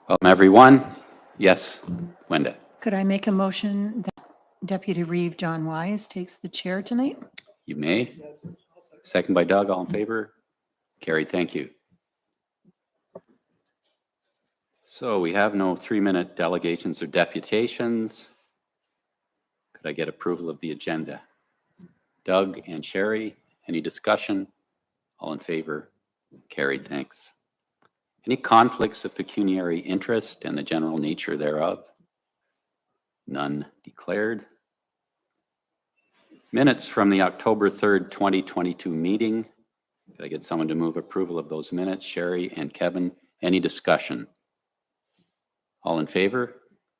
Welcome, everyone. Yes, Wenda. Could I make a motion that Deputy Reeve John Wise takes the chair tonight? You may. Second by Doug. All in favor? Carried. Thank you. So we have no 3-minute delegations or deputations. Could I get approval of the agenda? Doug and Sherry, any discussion? All in favor? Carried. Thanks. Any conflicts of pecuniary interest and the general nature thereof? None declared. Minutes from the October 3rd, 2022 meeting. Could I get someone to move approval of those minutes? Sherry and Kevin, any discussion? All in favor?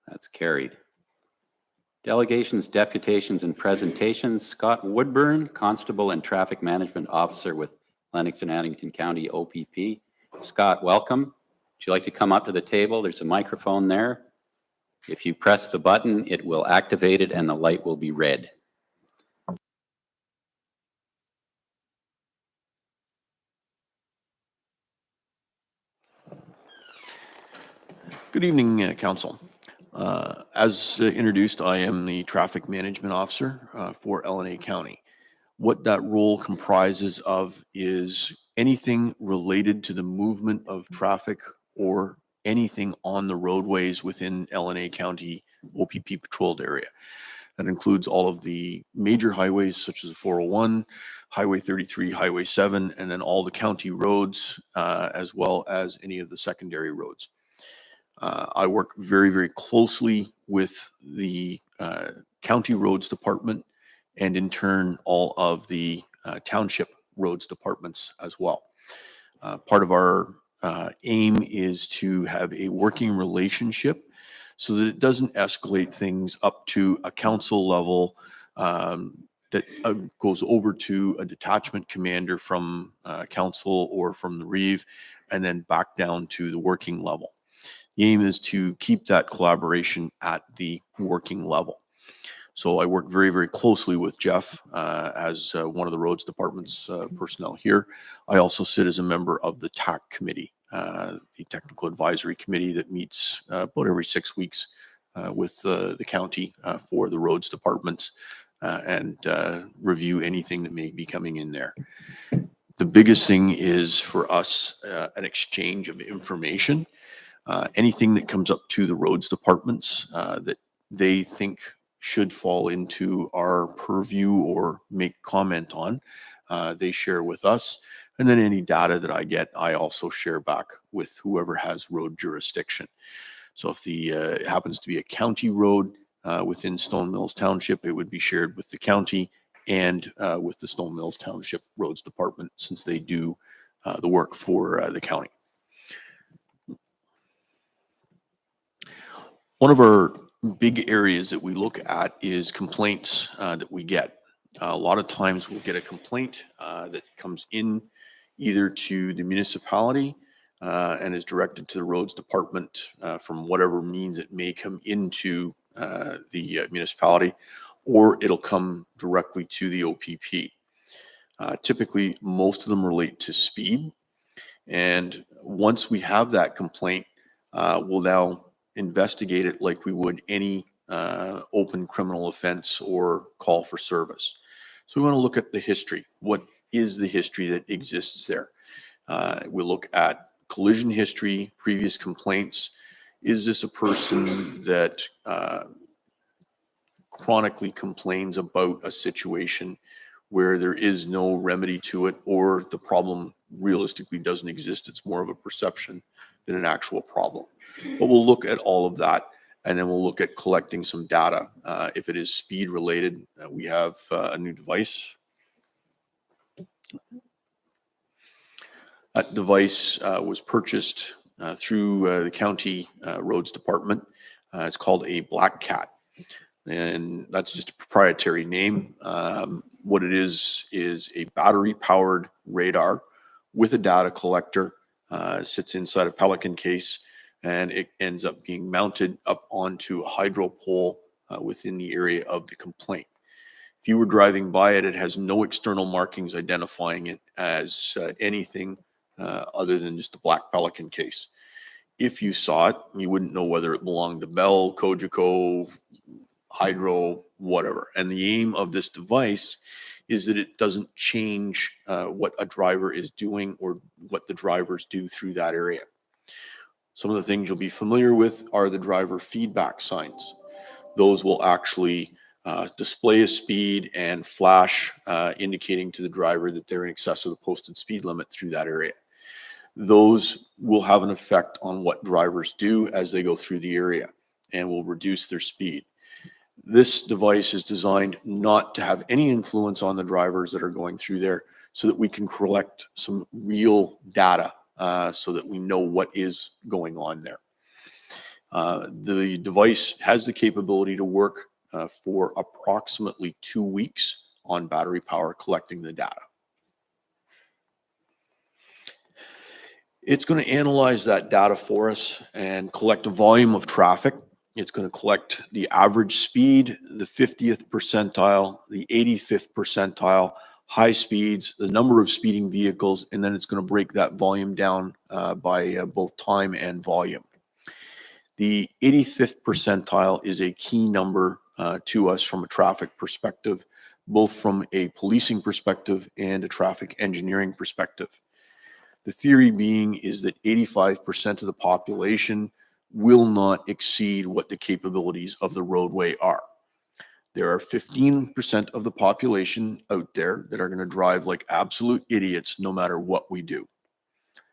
That's carried. Delegations, deputations, and presentations. Scott Woodburn, Constable and Traffic Management Officer with Lennox and Addington County OPP. Scott, welcome. Would you like to come up to the table? There's a microphone there. If you press the button, it will activate it and the light will be red. Good evening, Council. As introduced, I am the Traffic Management Officer for LNA County. What that role comprises of is anything related to the movement of traffic or anything on the roadways within LNA County OPP patrolled area. That includes all of the major highways such as 401, Highway 33, Highway 7, and then all the county roads, as well as any of the secondary roads. I work very, very closely with the County Roads Department and in turn all of the Township Roads Departments as well. Part of our aim is to have a working relationship so that it doesn't escalate things up to a council level that goes over to a detachment commander from council or from the Reeve and then back down to the working level. The aim is to keep that collaboration at the working level. So I work very, very closely with Jeff as one of the roads department's personnel here. I also sit as a member of the TAC committee, the technical advisory committee that meets about every 6 weeks with the county for the roads departments and review anything that may be coming in there. The biggest thing is for us an exchange of information. Anything that comes up to the roads departments that they think should fall into our purview or make comment on, they share with us. And then any data that I get, I also share back with whoever has road jurisdiction. So if it happens to be a county road within Stone Mills Township, it would be shared with the county and with the Stone Mills Township Roads Department, since they do the work for the county. One of our big areas that we look at is complaints that we get. A lot of times we'll get a complaint that comes in either to the municipality and is directed to the roads department from whatever means it may come into the municipality, or it'll come directly to the OPP. Typically, most of them relate to speed. And once we have that complaint, we'll now investigate it like we would any open criminal offense or call for service. So we want to look at the history. What is the history that exists there? We'll look at collision history, previous complaints. Is this a person that chronically complains about a situation where there is no remedy to it, or the problem realistically doesn't exist? It's more of a perception than an actual problem. But we'll look at all of that, and then we'll look at collecting some data. If it is speed related, we have a new device. That device was purchased through the county roads department. It's called a Black Cat, and that's just a proprietary name. What it is a battery powered radar with a data collector. Sits inside a Pelican case, and it ends up being mounted up onto a hydro pole within the area of the complaint. If you were driving by it, it has no external markings identifying it as anything other than just a black Pelican case. if you saw it, you wouldn't know whether it belonged to Bell, Cogeco, Hydro, whatever. And the aim of this device is that it doesn't change what a driver is doing or what the drivers do through that area. Some of the things you'll be familiar with are the driver feedback signs. Those will actually display a speed and flash indicating to the driver that they're in excess of the posted speed limit through that area. Those will have an effect on what drivers do as they go through the area and will reduce their speed. This device is designed not to have any influence on the drivers that are going through there, so that we can collect some real data so that we know what is going on there. The device has the capability to work for approximately 2 weeks on battery power, collecting the data. It's going to analyze that data for us and collect a volume of traffic. It's going to collect the average speed, the 50th percentile, the 85th percentile, high speeds, the number of speeding vehicles, and then it's going to break that volume down by both time and volume. The 85th percentile is a key number to us from a traffic perspective, both from a policing perspective and a traffic engineering perspective. The theory being is that 85% of the population will not exceed what the capabilities of the roadway are. There are 15% of the population out there that are going to drive like absolute idiots no matter what we do.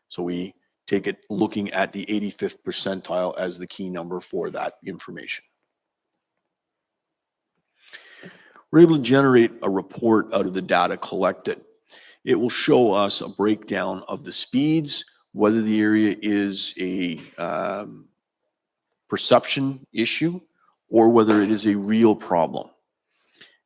So we take it looking at the 85th percentile as the key number for that information. We're able to generate a report out of the data collected. It will show us a breakdown of the speeds, whether the area is a perception issue or whether it is a real problem.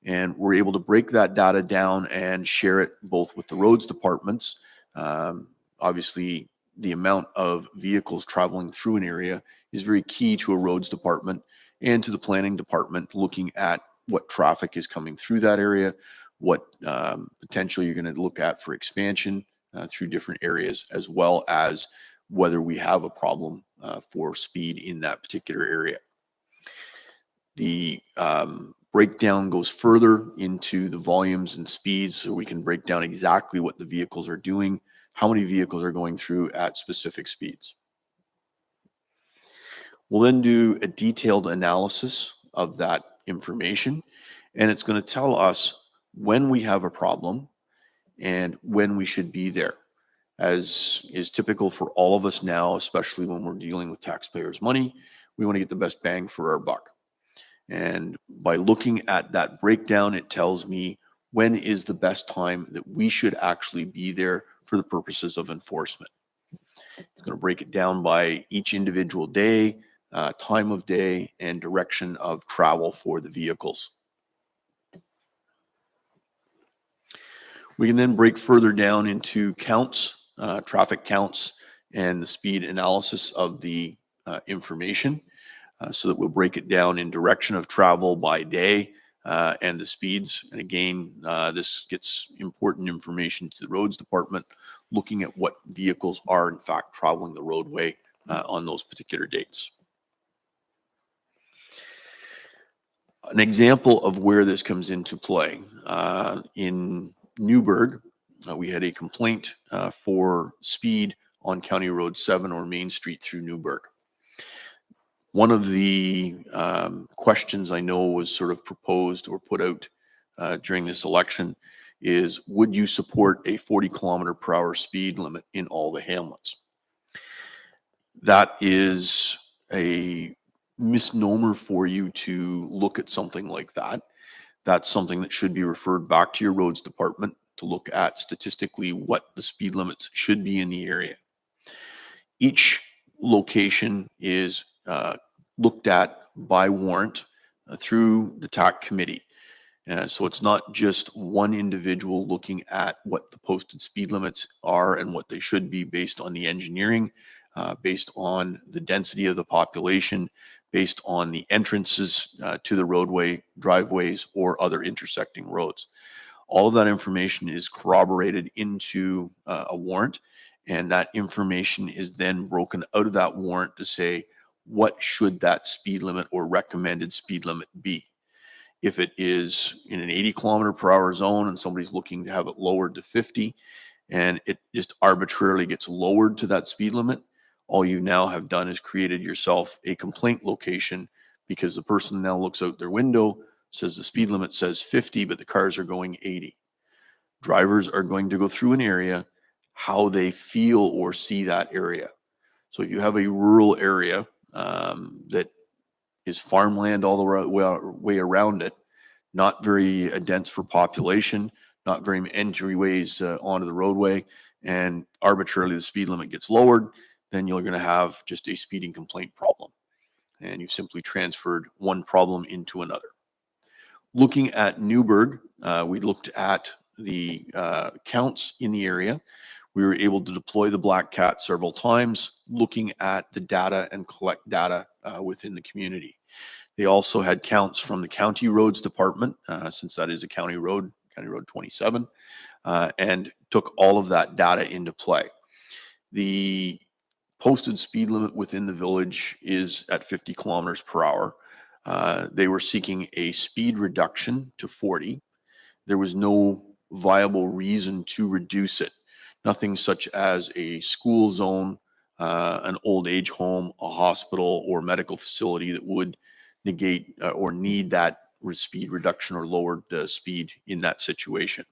And we're able to break that data down and share it both with the roads departments. Obviously, the amount of vehicles traveling through an area is very key to a roads department and to the planning department, looking at what traffic is coming through that area, what potential you're going to look at for expansion through different areas, as well as whether we have a problem for speed in that particular area. The breakdown goes further into the volumes and speeds, so we can break down exactly what the vehicles are doing, how many vehicles are going through at specific speeds. We'll then do a detailed analysis of that information, and it's going to tell us when we have a problem and when we should be there. As is typical for all of us now, especially when we're dealing with taxpayers' money, we want to get the best bang for our buck. And by looking at that breakdown, it tells me when is the best time that we should actually be there for the purposes of enforcement. It's going to break it down by each individual day, time of day, and direction of travel for the vehicles. We can then break further down into counts, traffic counts, and the speed analysis of the information, so that we'll break it down in direction of travel by day and the speeds. And again, this gets important information to the roads department, looking at what vehicles are in fact traveling the roadway on those particular dates. An example of where this comes into play, in Newburgh, we had a complaint for speed on County Road 7 or Main Street through Newburgh. One of the questions I know was sort of proposed or put out during this election is, would you support a 40-kilometer-per-hour speed limit in all the hamlets? That is a misnomer for you to look at something like that. That's something that should be referred back to your roads department to look at statistically what the speed limits should be in the area. Each location is looked at by warrant through the TAC committee. So it's not just one individual looking at what the posted speed limits are and what they should be based on the engineering, based on the density of the population, based on the entrances to the roadway, driveways, or other intersecting roads. All of that information is corroborated into a warrant, And that information is then broken out of that warrant to say, what should that speed limit or recommended speed limit be? If it is in an 80 km/h zone and somebody's looking to have it lowered to 50, and it just arbitrarily gets lowered to that speed limit, all you now have done is created yourself a complaint location, because the person now looks out their window, says the speed limit says 50, but the cars are going 80. Drivers are going to go through an area how they feel or see that area. So if you have a rural area that is farmland all the way around it, not very dense for population, not very many entryways onto the roadway, and arbitrarily the speed limit gets lowered, then you're going to have just a speeding complaint problem. And you've simply transferred one problem into another. Looking at Newburgh, we looked at the counts in the area. We were able to deploy the Black Cat several times, looking at the data and collect data within the community. They also had counts from the County Roads Department, since that is a county road, County Road 27, and took all of that data into play. The posted speed limit within the village is at 50 km/h. They were seeking a speed reduction to 40. There was no viable reason to reduce it. Nothing such as a school zone, an old age home, a hospital, or medical facility that would negate or need that speed reduction or lowered speed in that situation.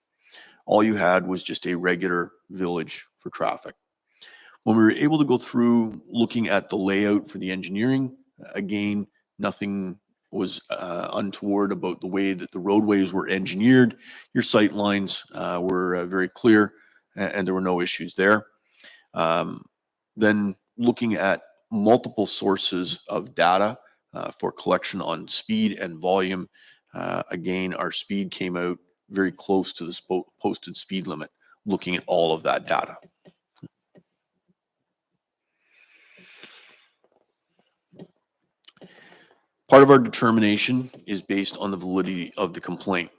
All you had was just a regular village for traffic. When we were able to go through looking at the layout for the engineering, again, nothing was untoward about the way that the roadways were engineered. Your sight lines were very clear, and there were no issues there. Then looking at multiple sources of data for collection on speed and volume, again, our speed came out very close to the posted speed limit, looking at all of that data. Part of our determination is based on the validity of the complaint.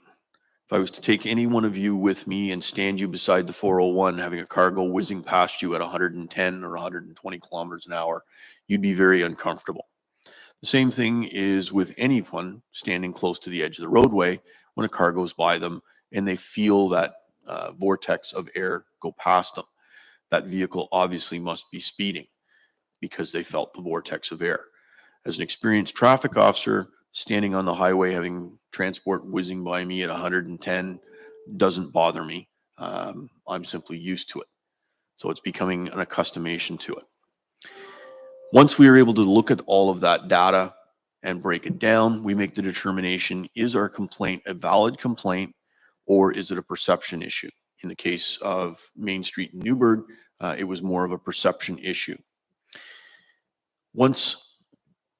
If I was to take any one of you with me and stand you beside the 401, having a car go whizzing past you at 110 or 120 kilometers an hour, you'd be very uncomfortable. The same thing is with anyone standing close to the edge of the roadway when a car goes by them and they feel that vortex of air go past them. That vehicle obviously must be speeding because they felt the vortex of air. As an experienced traffic officer, standing on the highway, having transport whizzing by me at 110 doesn't bother me. I'm simply used to it. So it's becoming an accustomation to it. Once we are able to look at all of that data and break it down, we make the determination, is our complaint a valid complaint or is it a perception issue? In the case of Main Street in Newburgh, it was more of a perception issue. Once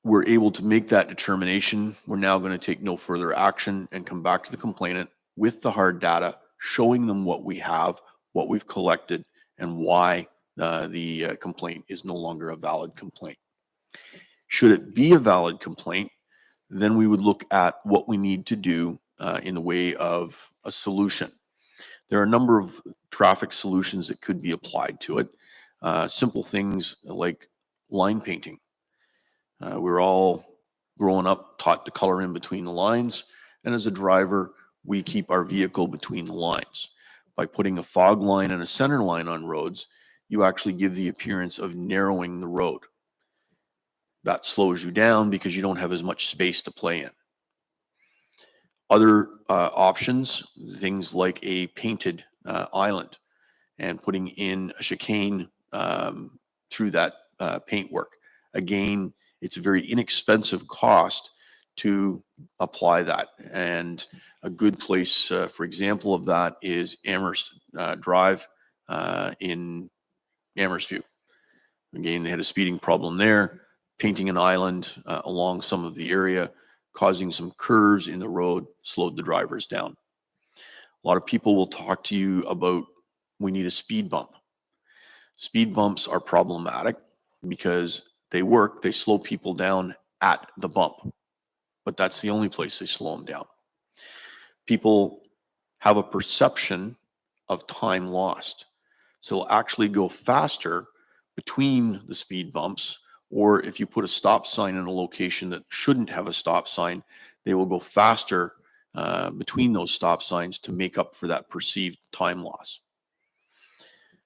we're able to make that determination, we're now going to take no further action and come back to the complainant with the hard data, showing them what we have, what we've collected, and why the complaint is no longer a valid complaint. Should it be a valid complaint, then we would look at what we need to do in the way of a solution. There are a number of traffic solutions that could be applied to it. Simple things like line painting. We're all growing up taught to color in between the lines, and as a driver, we keep our vehicle between the lines. By putting a fog line and a center line on roads, you actually give the appearance of narrowing the road. That slows you down because you don't have as much space to play in. Other options, things like a painted island and putting in a chicane through that paintwork. Again, it's a very inexpensive cost to apply that. And a good place, for example, of that is Amherst Drive in Amherstview. Again, they had a speeding problem there, painting an island along some of the area, causing some curves in the road, slowed the drivers down. A lot of people will talk to you about, we need a speed bump. Speed bumps are problematic because they slow people down at the bump, but that's the only place they slow them down. People have a perception of time lost. So it'll actually go faster between the speed bumps, or if you put a stop sign in a location that shouldn't have a stop sign, they will go faster between those stop signs to make up for that perceived time loss.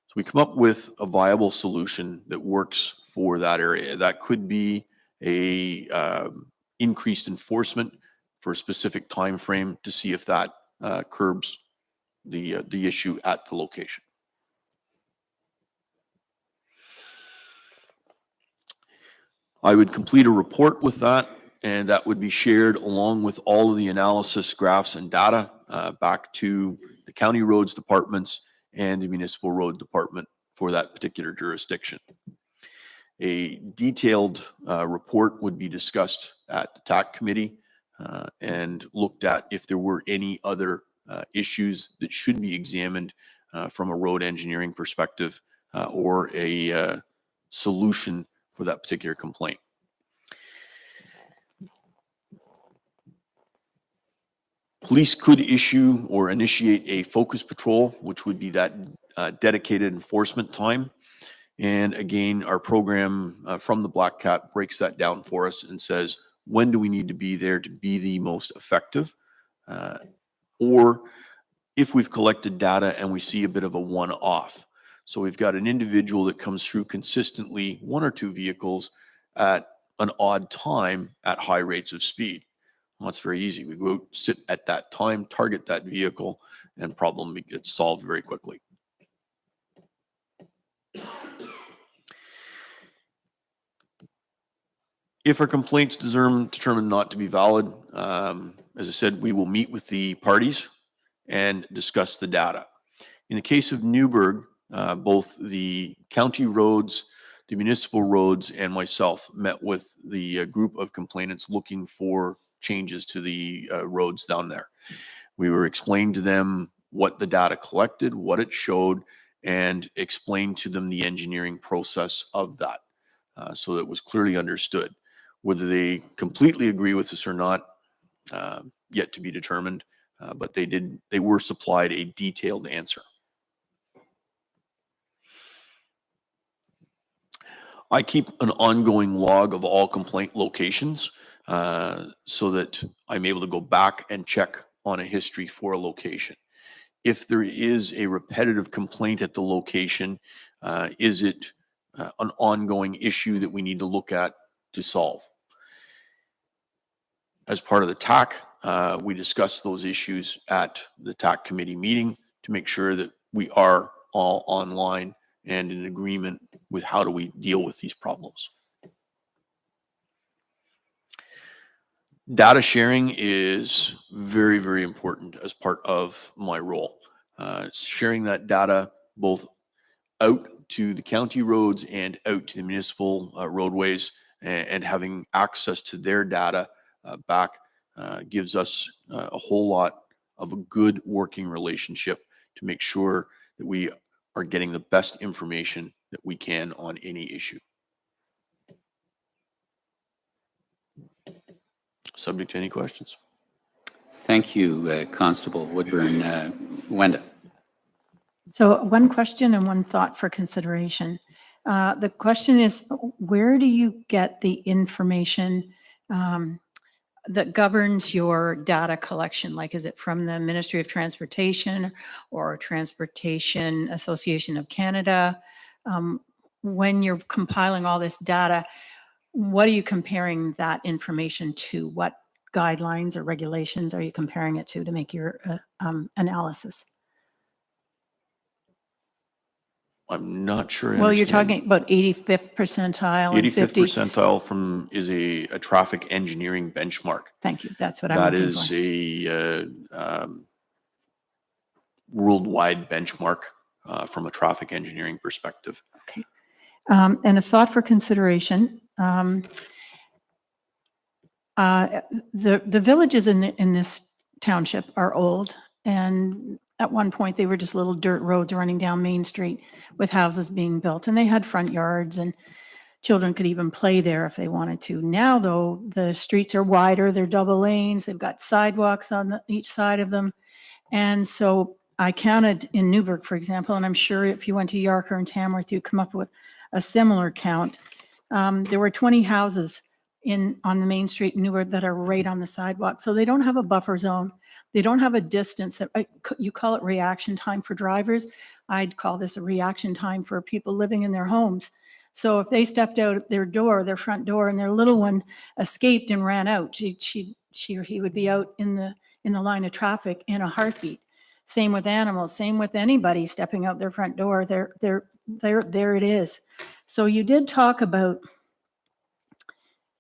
So we come up with a viable solution that works for that area. That could be a increased enforcement for a specific time frame to see if that curbs the issue at the location. I would complete a report with that, and that would be shared along with all of the analysis graphs and data back to the county roads departments and the municipal road department for that particular jurisdiction. A detailed report would be discussed at the TAC committee and looked at if there were any other issues that should be examined from a road engineering perspective or a solution for that particular complaint. Police could issue or initiate a focus patrol, which would be that dedicated enforcement time. And again, our program from the Black Cat breaks that down for us and says, when do we need to be there to be the most effective? Or if we've collected data and we see a bit of a one-off. So we've got an individual that comes through consistently, one or two vehicles at an odd time at high rates of speed. Well, it's very easy. We go out, sit at that time, target that vehicle, and problem gets solved very quickly. If our complaint's determined not to be valid, as I said, we will meet with the parties and discuss the data. In the case of Newburgh, both the county roads, the municipal roads, and myself met with the group of complainants looking for changes to the roads down there. We were explaining to them what the data collected, what it showed, and explained to them the engineering process of that so that it was clearly understood. Whether they completely agree with us or not, yet to be determined, but they were supplied a detailed answer. I keep an ongoing log of all complaint locations so that I'm able to go back and check on a history for a location. If there is a repetitive complaint at the location, is it an ongoing issue that we need to look at to solve? As part of the TAC, we discuss those issues at the TAC committee meeting to make sure that we are all online and in agreement with how do we deal with these problems. Data sharing is very, very important as part of my role. Sharing that data both out to the county roads and out to the municipal roadways and having access to their data back gives us a whole lot of a good working relationship to make sure that we are getting the best information that we can on any issue. Subject to any questions? Thank you, Constable Woodburn. Wenda. So one question and one thought for consideration. The question is, where do you get the information that governs your data collection? Like, is it from the Ministry of Transportation or Transportation Association of Canada? When you're compiling all this data, what are you comparing that information to? What guidelines or regulations are you comparing it to make your analysis? I'm not sure. Well, you're talking about 85th percentile. 85th percentile is a traffic engineering benchmark. Thank you. That's what I'm looking for. That is a worldwide benchmark from a traffic engineering perspective. Okay. And a thought for consideration. The villages in this township are old, and at one point they were just little dirt roads running down Main Street with houses being built, and they had front yards and children could even play there if they wanted to. Now though, the streets are wider, they're double lanes, they've got sidewalks on each side of them. And so I counted in Newburgh, for example, and I'm sure if you went to Yarker and Tamworth, you'd come up with a similar count. There were 20 houses on the main street in Newburgh that are right on the sidewalk. So they don't have a buffer zone. They don't have a distance. You call it reaction time for drivers. I'd call this a reaction time for people living in their homes. So if they stepped out their front door, and their little one escaped and ran out, she or he would be out in the line of traffic in a heartbeat. Same with animals, same with anybody stepping out their front door. There it is. So you did talk about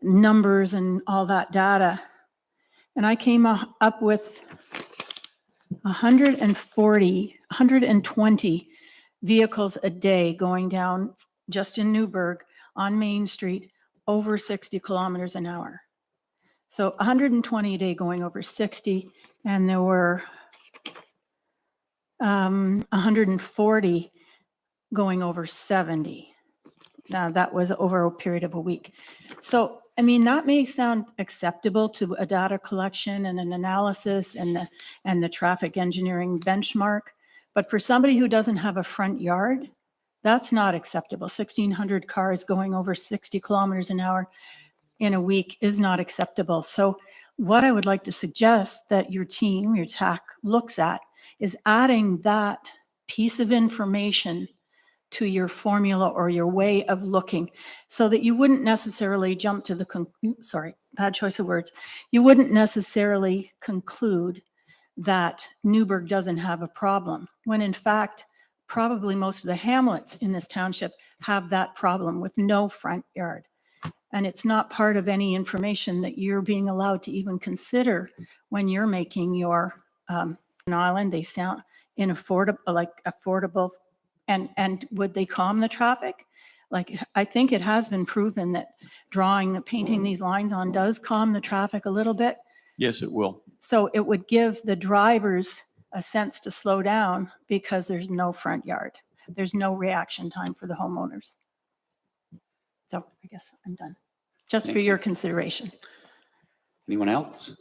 numbers and all that data. And I came up with 120 vehicles a day going down just in Newburgh on Main Street over 60 kilometers an hour. So 120 a day going over 60, and there were 140 going over 70. Now that was over a period of a week. So, I mean, that may sound acceptable to a data collection and an analysis and the traffic engineering benchmark, but for somebody who doesn't have a front yard, that's not acceptable. 1,600 cars going over 60 kilometers an hour in a week is not acceptable. So what I would like to suggest that your team, your TAC, looks at is adding that piece of information to your formula or your way of looking, so that you wouldn't necessarily jump to sorry, bad choice of words. You wouldn't necessarily conclude that Newburgh doesn't have a problem, when in fact, probably most of the hamlets in this township have that problem with no front yard. And it's not part of any information that you're being allowed to even consider when you're making your island. They sound affordable. And would they calm the traffic? Like, I think it has been proven that painting these lines on does calm the traffic a little bit. Yes, it will. So it would give the drivers a sense to slow down because there's no front yard. There's no reaction time for the homeowners. So I guess I'm done. Just Thank for you. your consideration. Anyone else?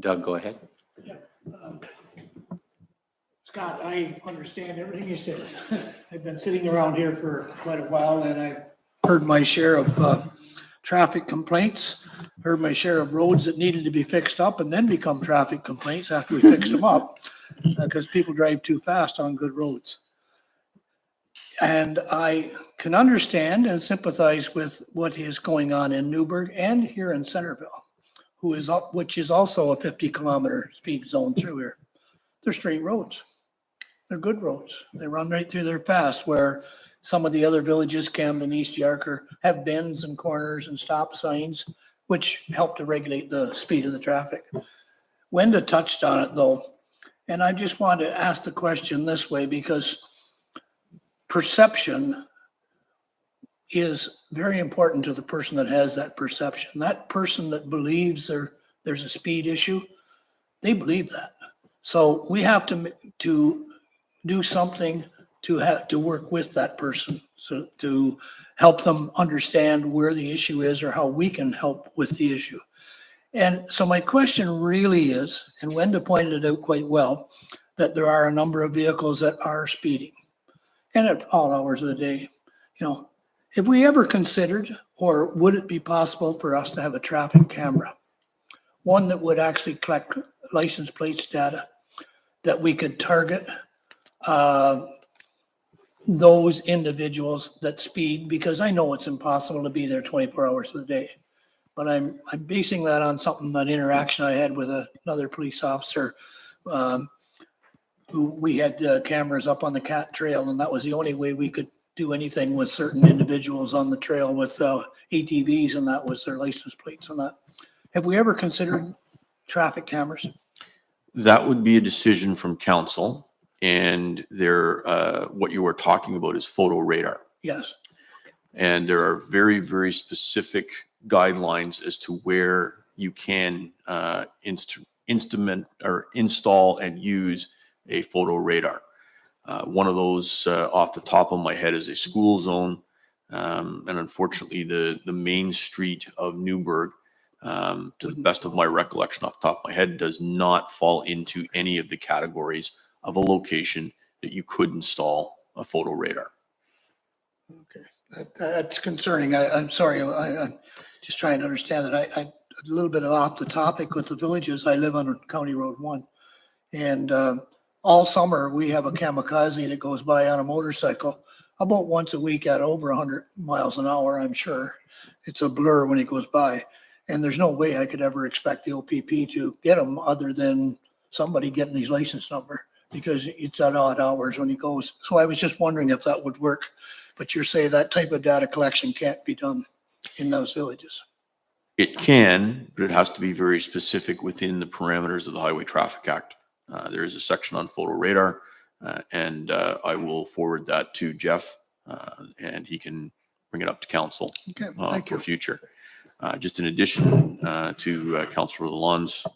Doug, go ahead. Yeah. Scott, I understand everything you said. I've been sitting around here for quite a while, and I've heard my share of traffic complaints, heard my share of roads that needed to be fixed up and then become traffic complaints after we fixed them up, because people drive too fast on good roads. And I can understand and sympathize with what is going on in Newburgh and here in Centerville, which is also a 50-kilometer speed zone through here. They're straight roads. They're good roads. They run right through there fast, where some of the other villages, Camden, East Yarker, have bends and corners and stop signs, which help to regulate the speed of the traffic. Wenda touched on it though, and I just want to ask the question this way, because perception is very important to the person that has that perception. That person that believes there's a speed issue, they believe that. So we have to do something to work with that person, so to help them understand where the issue is or how we can help with the issue. And so my question really is, and Wenda pointed it out quite well, that there are a number of vehicles that are speeding, and at all hours of the day. You know, have we ever considered, or would it be possible for us to have a traffic camera, one that would actually collect license plates data, that we could target those individuals that speed? Because I know it's impossible to be there 24 hours of the day, but I'm basing that on that interaction I had with another police officer, who we had cameras up on the cat trail, and that was the only way we could do anything with certain individuals on the trail with ATVs, and that was their license plates and that. Have we ever considered traffic cameras? That would be a decision from council, and what you were talking about is photo radar. Yes. And there are very, very specific guidelines as to where you can install and use a photo radar. One of those off the top of my head is a school zone. And unfortunately, the main street of Newburgh, to the best of my recollection off the top of my head, does not fall into any of the categories of a location that you could install a photo radar. Okay, that's concerning. I'm sorry, I'm just trying to understand that. A little bit off the topic with the villages. I live on County Road 1. And all summer, we have a kamikaze that goes by on a motorcycle about once a week at over 100 miles an hour, I'm sure. It's a blur when he goes by. And there's no way I could ever expect the OPP to get him other than somebody getting his license number, because it's at odd hours when he goes. So I was just wondering if that would work. But you're saying that type of data collection can't be done in those villages? It can, but it has to be very specific within the parameters of the Highway Traffic Act. There is a section on photo radar, and I will forward that to Jeff, and he can bring it up to council Okay, thank for you. future. Just in addition to Councillor Lalonde's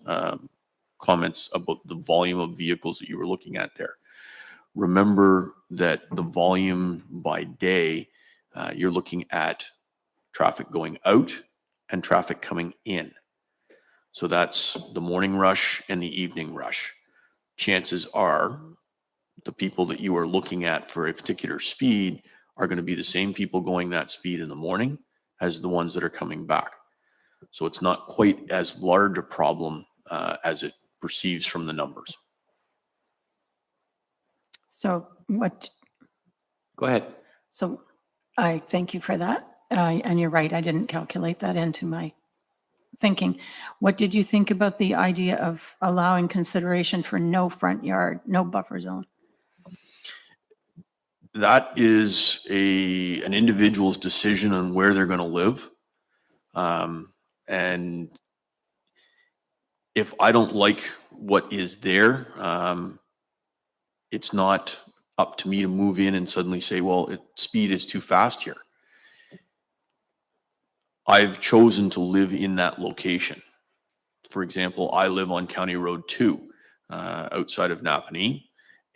comments about the volume of vehicles that you were looking at there. Remember that the volume by day, you're looking at traffic going out and traffic coming in. So that's the morning rush and the evening rush. Chances are the people that you are looking at for a particular speed are going to be the same people going that speed in the morning as the ones that are coming back. So it's not quite as large a problem as it perceives from the numbers. So what, Go ahead. so I thank you for that. And you're right, I didn't calculate that into my thinking. What did you think about the idea of allowing consideration for no front yard, no buffer zone? That is an individual's decision on where they're going to live. And if I don't like what is there, it's not up to me to move in and suddenly say, well, speed is too fast here. I've chosen to live in that location. For example, I live on County Road 2 outside of Napanee,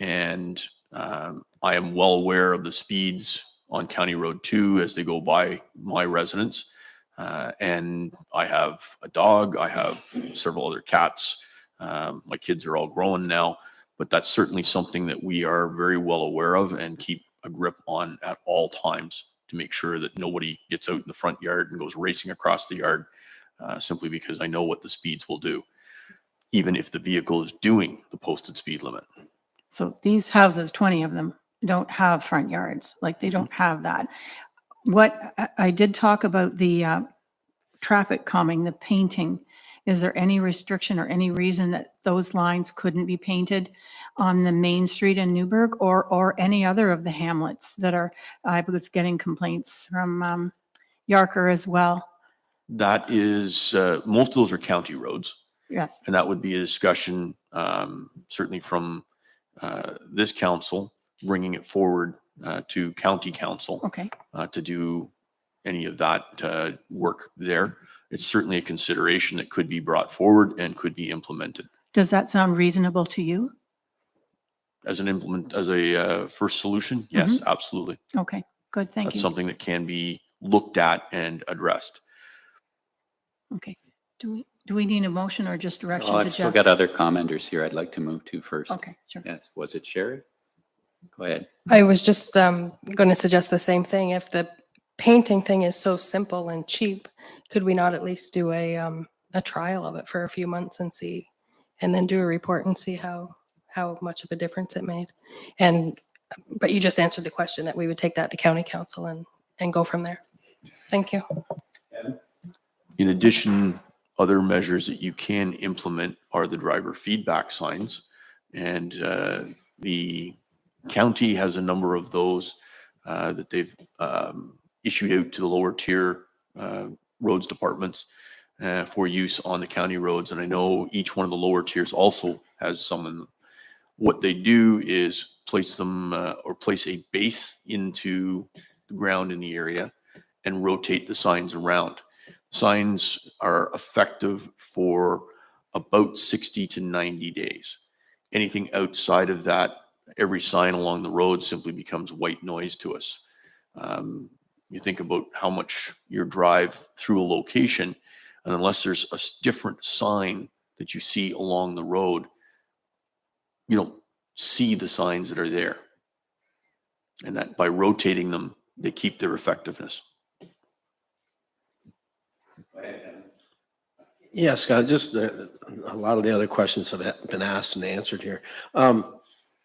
and I am well aware of the speeds on County Road 2 as they go by my residence. And I have a dog, I have several other cats. My kids are all grown now, but that's certainly something that we are very well aware of and keep a grip on at all times to make sure that nobody gets out in the front yard and goes racing across the yard simply because I know what the speeds will do, even if the vehicle is doing the posted speed limit. So these houses, 20 of them, don't have front yards, like they don't have that. What I did talk about the traffic calming, the painting. Is there any restriction or any reason that those lines couldn't be painted on the main street in Newburgh or any other of the hamlets that are, I was getting complaints from Yarker as well? That is, most of those are county roads. Yes. And that would be a discussion, certainly from this council, bringing it forward to county council Okay. to do any of that work there. It's certainly a consideration that could be brought forward and could be implemented. Does that sound reasonable to you? As a first solution, yes, absolutely. Okay, good, thank That's you. something that can be looked at and addressed. Okay, do we need a motion or just direction Oh, to I've still Jeff? got other commenters here I'd like to move to first. Okay, sure. Yes, was it Sherry? Go ahead. I was just going to suggest the same thing. If the painting thing is so simple and cheap, could we not at least do a trial of it for a few months and see, and then do a report and see how much of a difference it made? But you just answered the question that we would take that to county council and go from there. Thank you. In addition, other measures that you can implement are the driver feedback signs. And the county has a number of those that they've issued out to the lower tier roads departments for use on the county roads. And I know each one of the lower tiers also has some in them. What they do is place them or place a base into the ground in the area and rotate the signs around. Signs are effective for about 60 to 90 days. Anything outside of that, every sign along the road simply becomes white noise to us. You think about how much you drive through a location, and unless there's a different sign that you see along the road, you don't see the signs that are there. And that by rotating them, they keep their effectiveness. Yeah, Scott, just a lot of the other questions have been asked and answered here.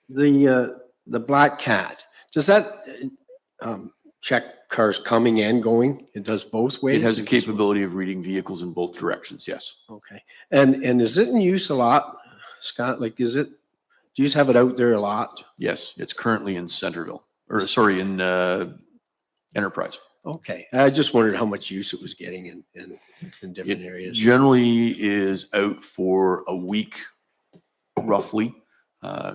The black cat, does that check cars coming and going? It does both ways? It has the Or just- capability of reading vehicles in both directions, yes. Okay. And is it in use a lot, Scott? Like, do you just have it out there a lot? Yes, it's currently in Centerville, or sorry, in Enterprise. Okay. I just wondered how much use it was getting in different It areas. generally is out for a week, roughly,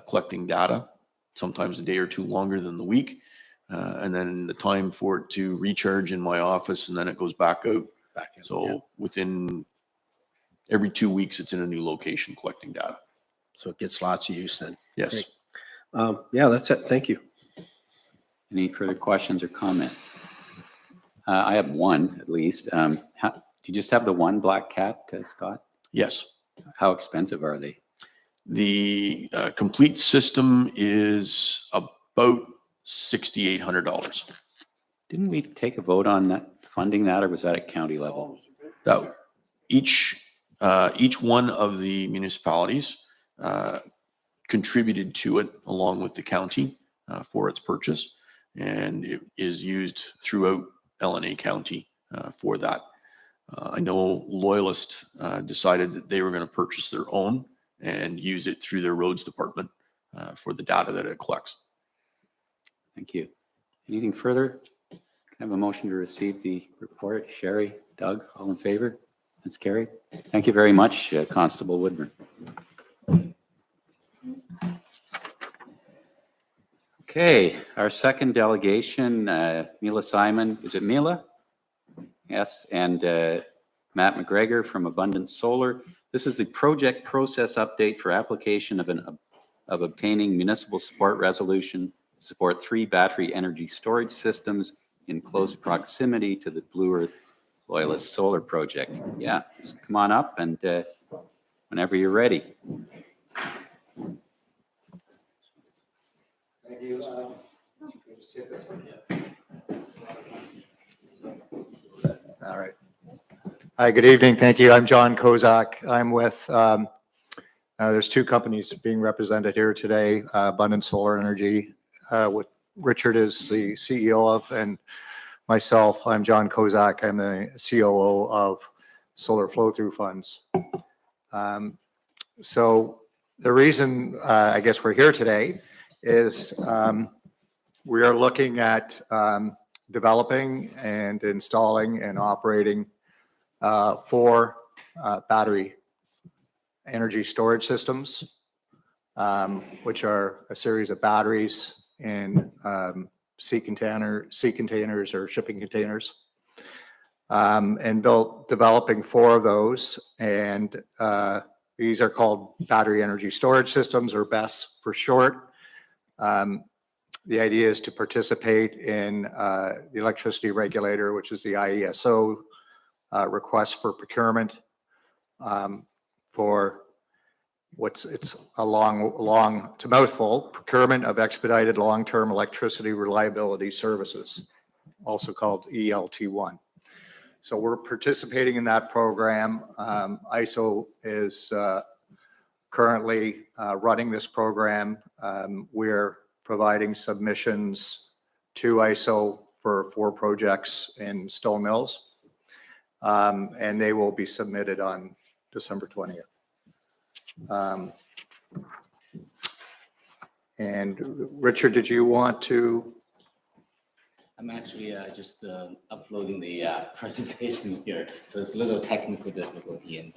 collecting data, sometimes a day or two longer than the week. And then the time for it to recharge in my office, and then it goes back out. Back in, yeah. So within every 2 weeks, it's in a new location collecting data. So it gets lots of use then. Yes. Great. Yeah, that's it. Thank you. Any further questions or comment? I have one at least. Do you just have the one black cat, Scott? Yes. How expensive are they? The complete system is about $6,800. Didn't we take a vote on that, funding that, or was that at county level? That each one of the municipalities contributed to it along with the county for its purchase, and it is used throughout LNA County for that. I know Loyalist decided that they were going to purchase their own and use it through their roads department for the data that it collects. Thank you. Anything further? Can I have a motion to receive the report? Sherry, Doug, all in favor? That's carried. Thank you very much, Constable Woodburn. Okay, our second delegation, Mila Simon, is it Mila? Yes, and Matt McGregor from Abundance Solar. This is the project process update for application of obtaining municipal support resolution to support 3 battery energy storage systems in close proximity to the Blue Earth Loyalist Solar Project. Yeah, just come on up and whenever you're ready. Thank you. All right. Hi, good evening. Thank you. I'm John Kozak. I'm with, there's 2 companies being represented here today, Abundant Solar Energy, what Richard is the CEO of, and myself, I'm John Kozak. I'm the COO of Solar Flow-Through Funds. So the reason I guess we're here today is we are looking at developing and installing and operating 4 battery energy storage systems, which are a series of batteries in sea containers or shipping containers, and developing 4 of those. And these are called battery energy storage systems, or BESS for short. The idea is to participate in the electricity regulator, which is the IESO request for procurement for it's a long to mouthful, procurement of expedited long-term electricity reliability services, also called ELT1. So we're participating in that program. ISO is currently running this program. We're providing submissions to ISO for 4 projects in Stone Mills, and they will be submitted on December 20th. And Richard, did you want to? I'm actually just uploading the presentation here, so it's a little technical difficulty and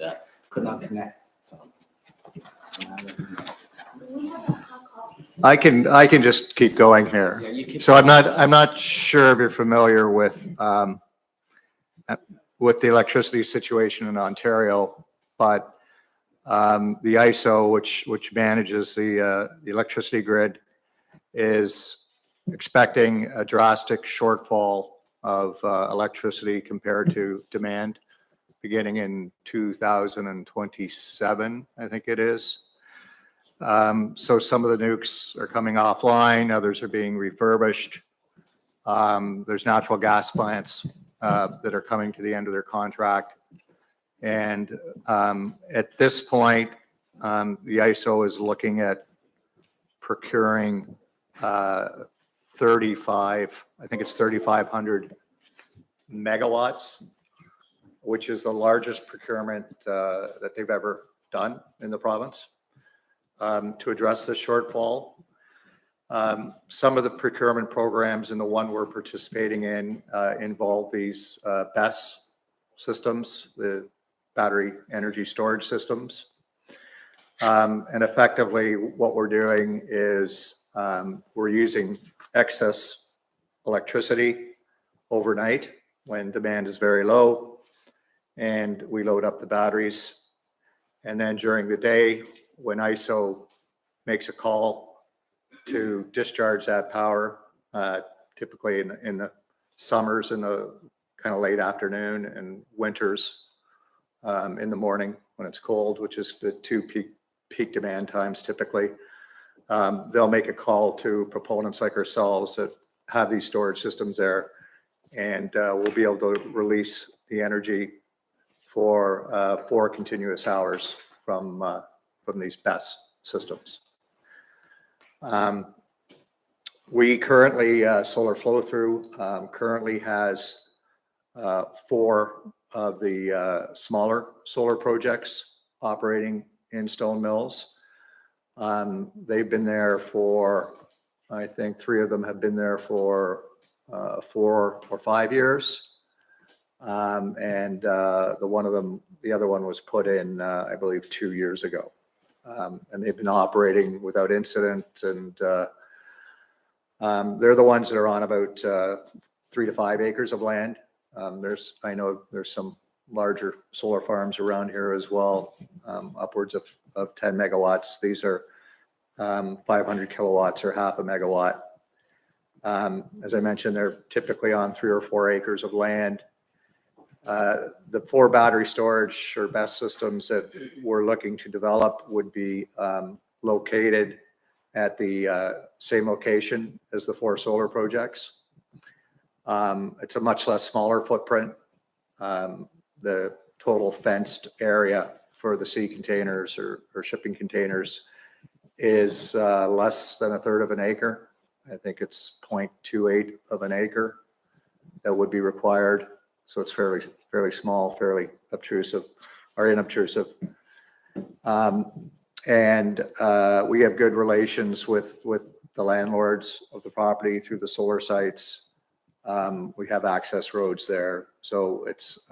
could not connect. So I can just keep going here. yeah, you can. So I'm not sure if you're familiar with the electricity situation in Ontario, but the ISO, which manages the electricity grid, is expecting a drastic shortfall of electricity compared to demand beginning in 2027, I think it is. So some of the nukes are coming offline, others are being refurbished. There's natural gas plants that are coming to the end of their contract. And at this point, the ISO is looking at procuring 3,500 megawatts, which is the largest procurement that they've ever done in the province to address the shortfall. Some of the procurement programs and the one we're participating in involve these BESS systems, the battery energy storage systems. And effectively what we're doing is we're using excess electricity overnight when demand is very low, and we load up the batteries. And then during the day, when ISO makes a call to discharge that power, typically in the summers, in the kind of late afternoon, and winters in the morning when it's cold, which is the two peak demand times typically, they'll make a call to proponents like ourselves that have these storage systems there, and we'll be able to release the energy for 4 continuous hours from these BESS systems. We currently, Solar Flow Through currently has 4 of the smaller solar projects operating in Stone Mills. They've been there for, I think 3 of them have been there for 4 or 5 years. And the other one was put in, I believe, 2 years ago. And they've been operating without incident, and they're the ones that are on about 3 to 5 acres of land. I know there's some larger solar farms around here as well, upwards of 10 megawatts. These are 500 kilowatts or half a megawatt. As I mentioned, they're typically on 3 or 4 acres of land. The 4 battery storage or BESS systems that we're looking to develop would be located at the same location as the 4 solar projects. It's a much less smaller footprint. The total fenced area for the sea containers or shipping containers is less than 1/3 of an acre. I think it's 0.28 of an acre that would be required. So it's fairly small, fairly obtrusive or inobtrusive. And we have good relations with the landlords of the property through the solar sites. We have access roads there. So it's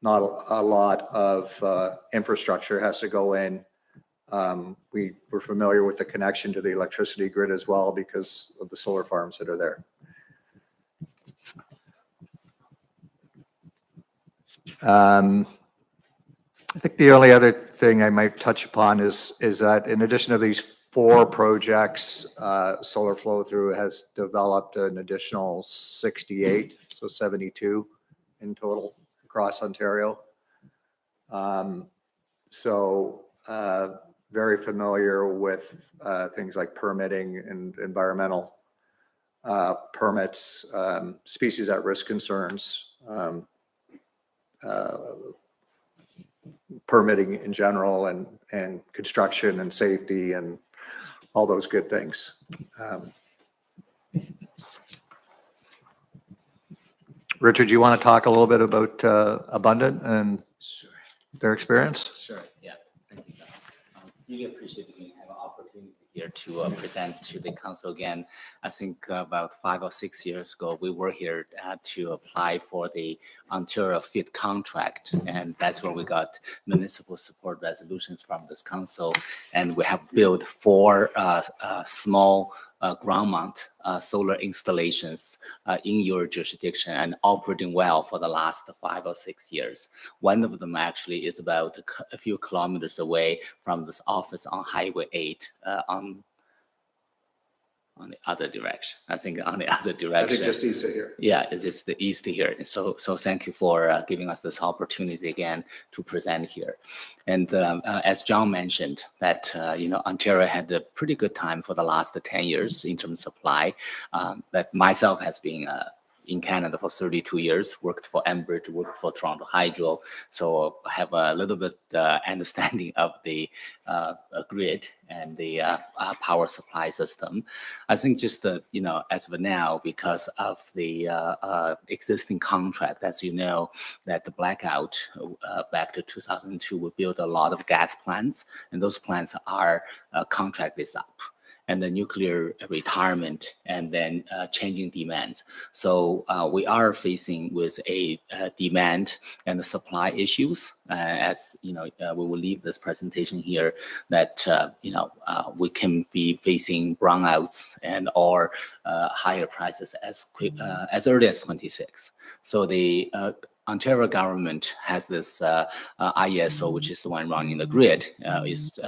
not a lot of infrastructure has to go in. We're familiar with the connection to the electricity grid as well because of the solar farms that are there. I think the only other thing I might touch upon is that in addition to these 4 projects, Solar Flow Through has developed an additional 68, so 72 in total across Ontario. So very familiar with things like permitting and environmental permits, species at risk concerns, permitting in general, and construction and safety and all those good things. Richard, do you want to talk a little bit about Abundant and Sure. their experience? Sure. Yeah. Thank you. Really appreciate we have an opportunity here to present to the council again. I think about 5 or 6 years ago, we were here to apply for the Ontario FIT contract, and that's where we got municipal support resolutions from this council. And we have built 4 small ground mount solar installations in your jurisdiction and operating well for the last 5 or 6 years. One of them actually is about a few kilometers away from this office on Highway 8 on the other direction. I think on the other I think direction. just east of here. Yeah, it's just the east here. So thank you for giving us this opportunity again to present here. And as John mentioned, that Ontario had a pretty good time for the last 10 years in terms of supply. That myself has been in Canada for 32 years, worked for Enbridge, worked for Toronto Hydro, so I have a little bit understanding of the grid and the power supply system. I think just as of now, because of the existing contract, as you know, that the blackout back to 2002, we built a lot of gas plants, and those plants are contract is up. And the nuclear retirement, and then changing demands. So we are facing with a demand and the supply issues. As we will leave this presentation here, that we can be facing brownouts and or higher prices as early as 26. So the Ontario government has this ISO, which is the one running the grid, is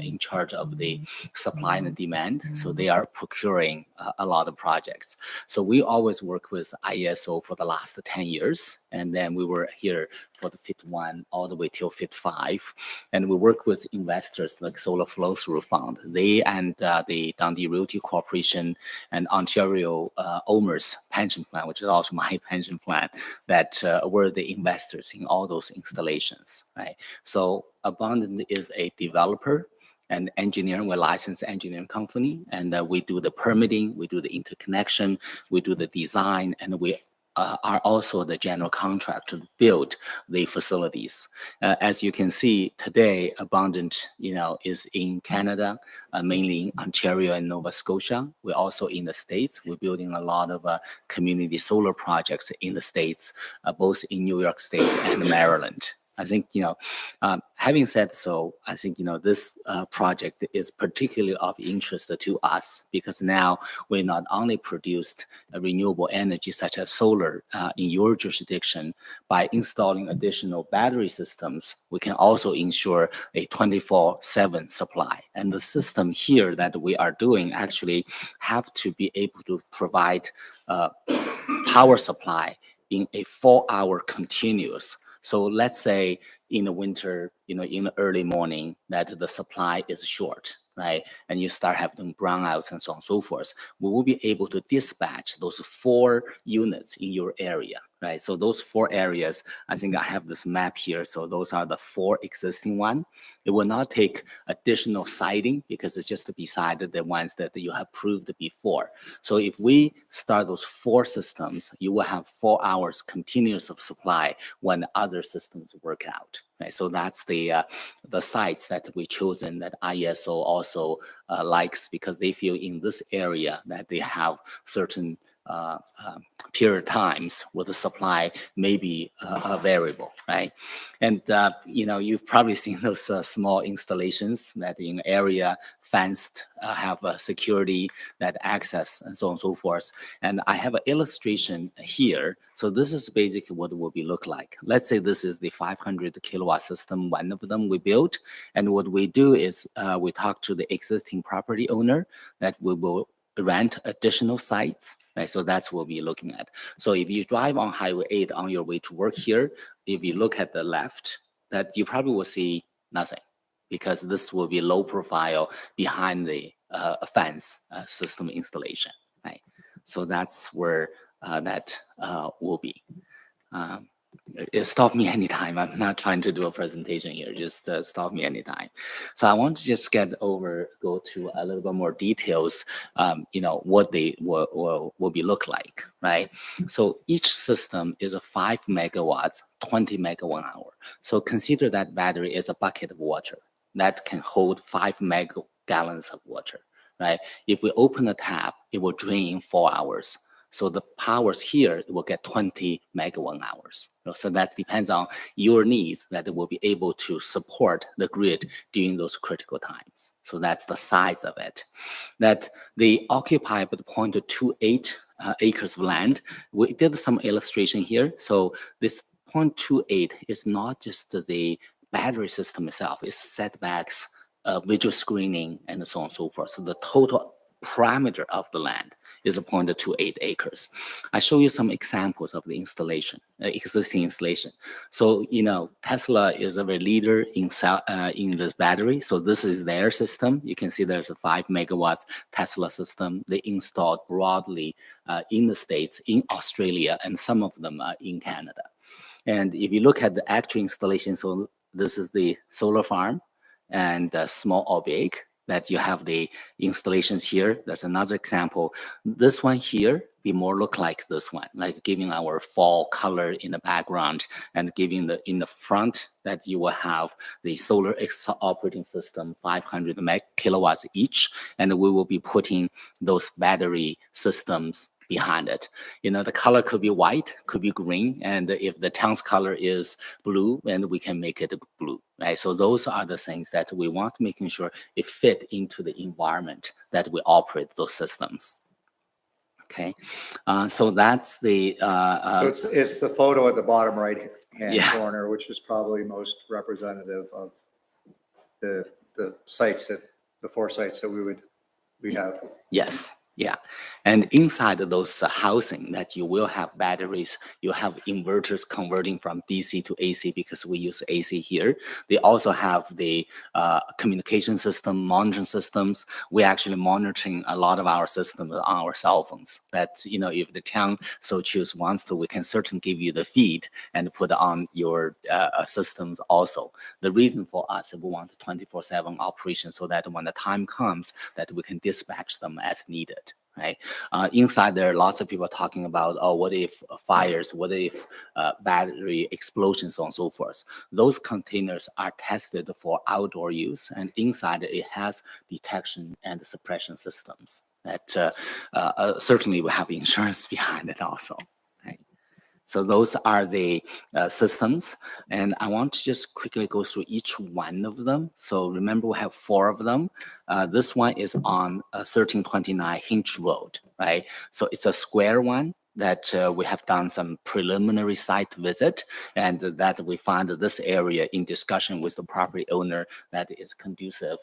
in charge of the supply and demand. So they are procuring a lot of projects. So we always work with ISO for the last 10 years. And then we were here for the FIT 1 all the way till FIT 5. And we work with investors like Solar Flow Through Fund. They and the Dundee Realty Corporation and Ontario OMERS pension plan, which is also my pension plan, that were the investors in all those installations, right? So Abundant is a developer and engineering, we're a licensed engineering company, and we do the permitting, we do the interconnection, we do the design, and we are also the general contractor to build the facilities. As you can see today, Abundant, is in Canada, mainly in Ontario and Nova Scotia. We're also in the States. We're building a lot of community solar projects in the States, both in New York State and Maryland. I think, having said so, I think, this project is particularly of interest to us because now we not only produced renewable energy such as solar in your jurisdiction, by installing additional battery systems, we can also ensure a 24/7 supply. And the system here that we are doing actually have to be able to provide power supply in a 4-hour continuous. So let's say in the winter, in the early morning, that the supply is short, right? And you start having brownouts and so on and so forth. We will be able to dispatch those 4 units in your area, right? So those 4 areas, I think I have this map here. So those are the 4 existing ones. It will not take additional siting because it's just beside the ones that you have proved before. So if we start those 4 systems, you will have 4 hours continuous of supply when the other systems work out. Right? So that's the sites that we chosen that ISO also likes because they feel in this area that they have certain period of times where the supply may be a variable, right? And, you've probably seen those small installations that in area fenced have a security that access and so on and so forth. And I have an illustration here. So this is basically what it will be look like. Let's say this is the 500 kilowatt system, one of them we built. And what we do is we talk to the existing property owner that we will rent additional sites, right? So that's what we're looking at. So if you drive on Highway 8 on your way to work here, if you look at the left, that you probably will see nothing because this will be low profile behind the fence system installation, right? So that's where that will be. Stop me anytime. I'm not trying to do a presentation here. Just stop me anytime. So I want to just go to a little bit more details, what they will be look like, right? So each system is a 5 megawatts, 20 megawatt hour. So consider that battery is a bucket of water that can hold 5 gallons of water, right? If we open the tap, it will drain in 4 hours. So the powers here will get 20 megawatt hours. So that depends on your needs that it will be able to support the grid during those critical times. So that's the size of it. That they occupy about 0.28 acres of land. We did some illustration here. So this 0.28 is not just the battery system itself, it's setbacks, visual screening, and so on and so forth. So the total parameter of the land is 0.28 acres. I show you some examples of the installation, existing installation. So, Tesla is a very leader in this battery. So this is their system. You can see there's a 5 megawatts Tesla system. They installed broadly in the States, in Australia, and some of them are in Canada. And if you look at the actual installation, so this is the solar farm, and small or big, that you have the installations here. That's another example. This one here, be more look like this one, like giving our fall color in the background and giving in the front that you will have the solar operating system, 500 kilowatts each, and we will be putting those battery systems behind it. The color could be white, could be green, and if the town's color is blue, then we can make it blue, right? So those are the things that we want, making sure it fit into the environment that we operate those systems. Okay, so that's the. So it's the photo at the bottom right-hand Yeah. corner, which is probably most representative of the sites the 4 sites that we have. Yes. Yeah, and inside of those housing that you will have batteries, you have inverters converting from DC to AC because we use AC here. They also have the communication system, monitoring systems. We're actually monitoring a lot of our systems on our cell phones. That, if the town so choose wants to, we can certainly give you the feed and put on your systems also. The reason for us, we want 24/7 operation so that when the time comes that we can dispatch them as needed. Right. Inside there, lots of people talking about, what if fires, what if battery explosions, so on and so forth. Those containers are tested for outdoor use, and inside it has detection and suppression systems that certainly will have insurance behind it also. Right. So those are the systems, and I want to just quickly go through each one of them. So remember, we have 4 of them. This one is on 1329 Hinch Road, right? So it's a square one that we have done some preliminary site visit, and that we find this area in discussion with the property owner that is conducive,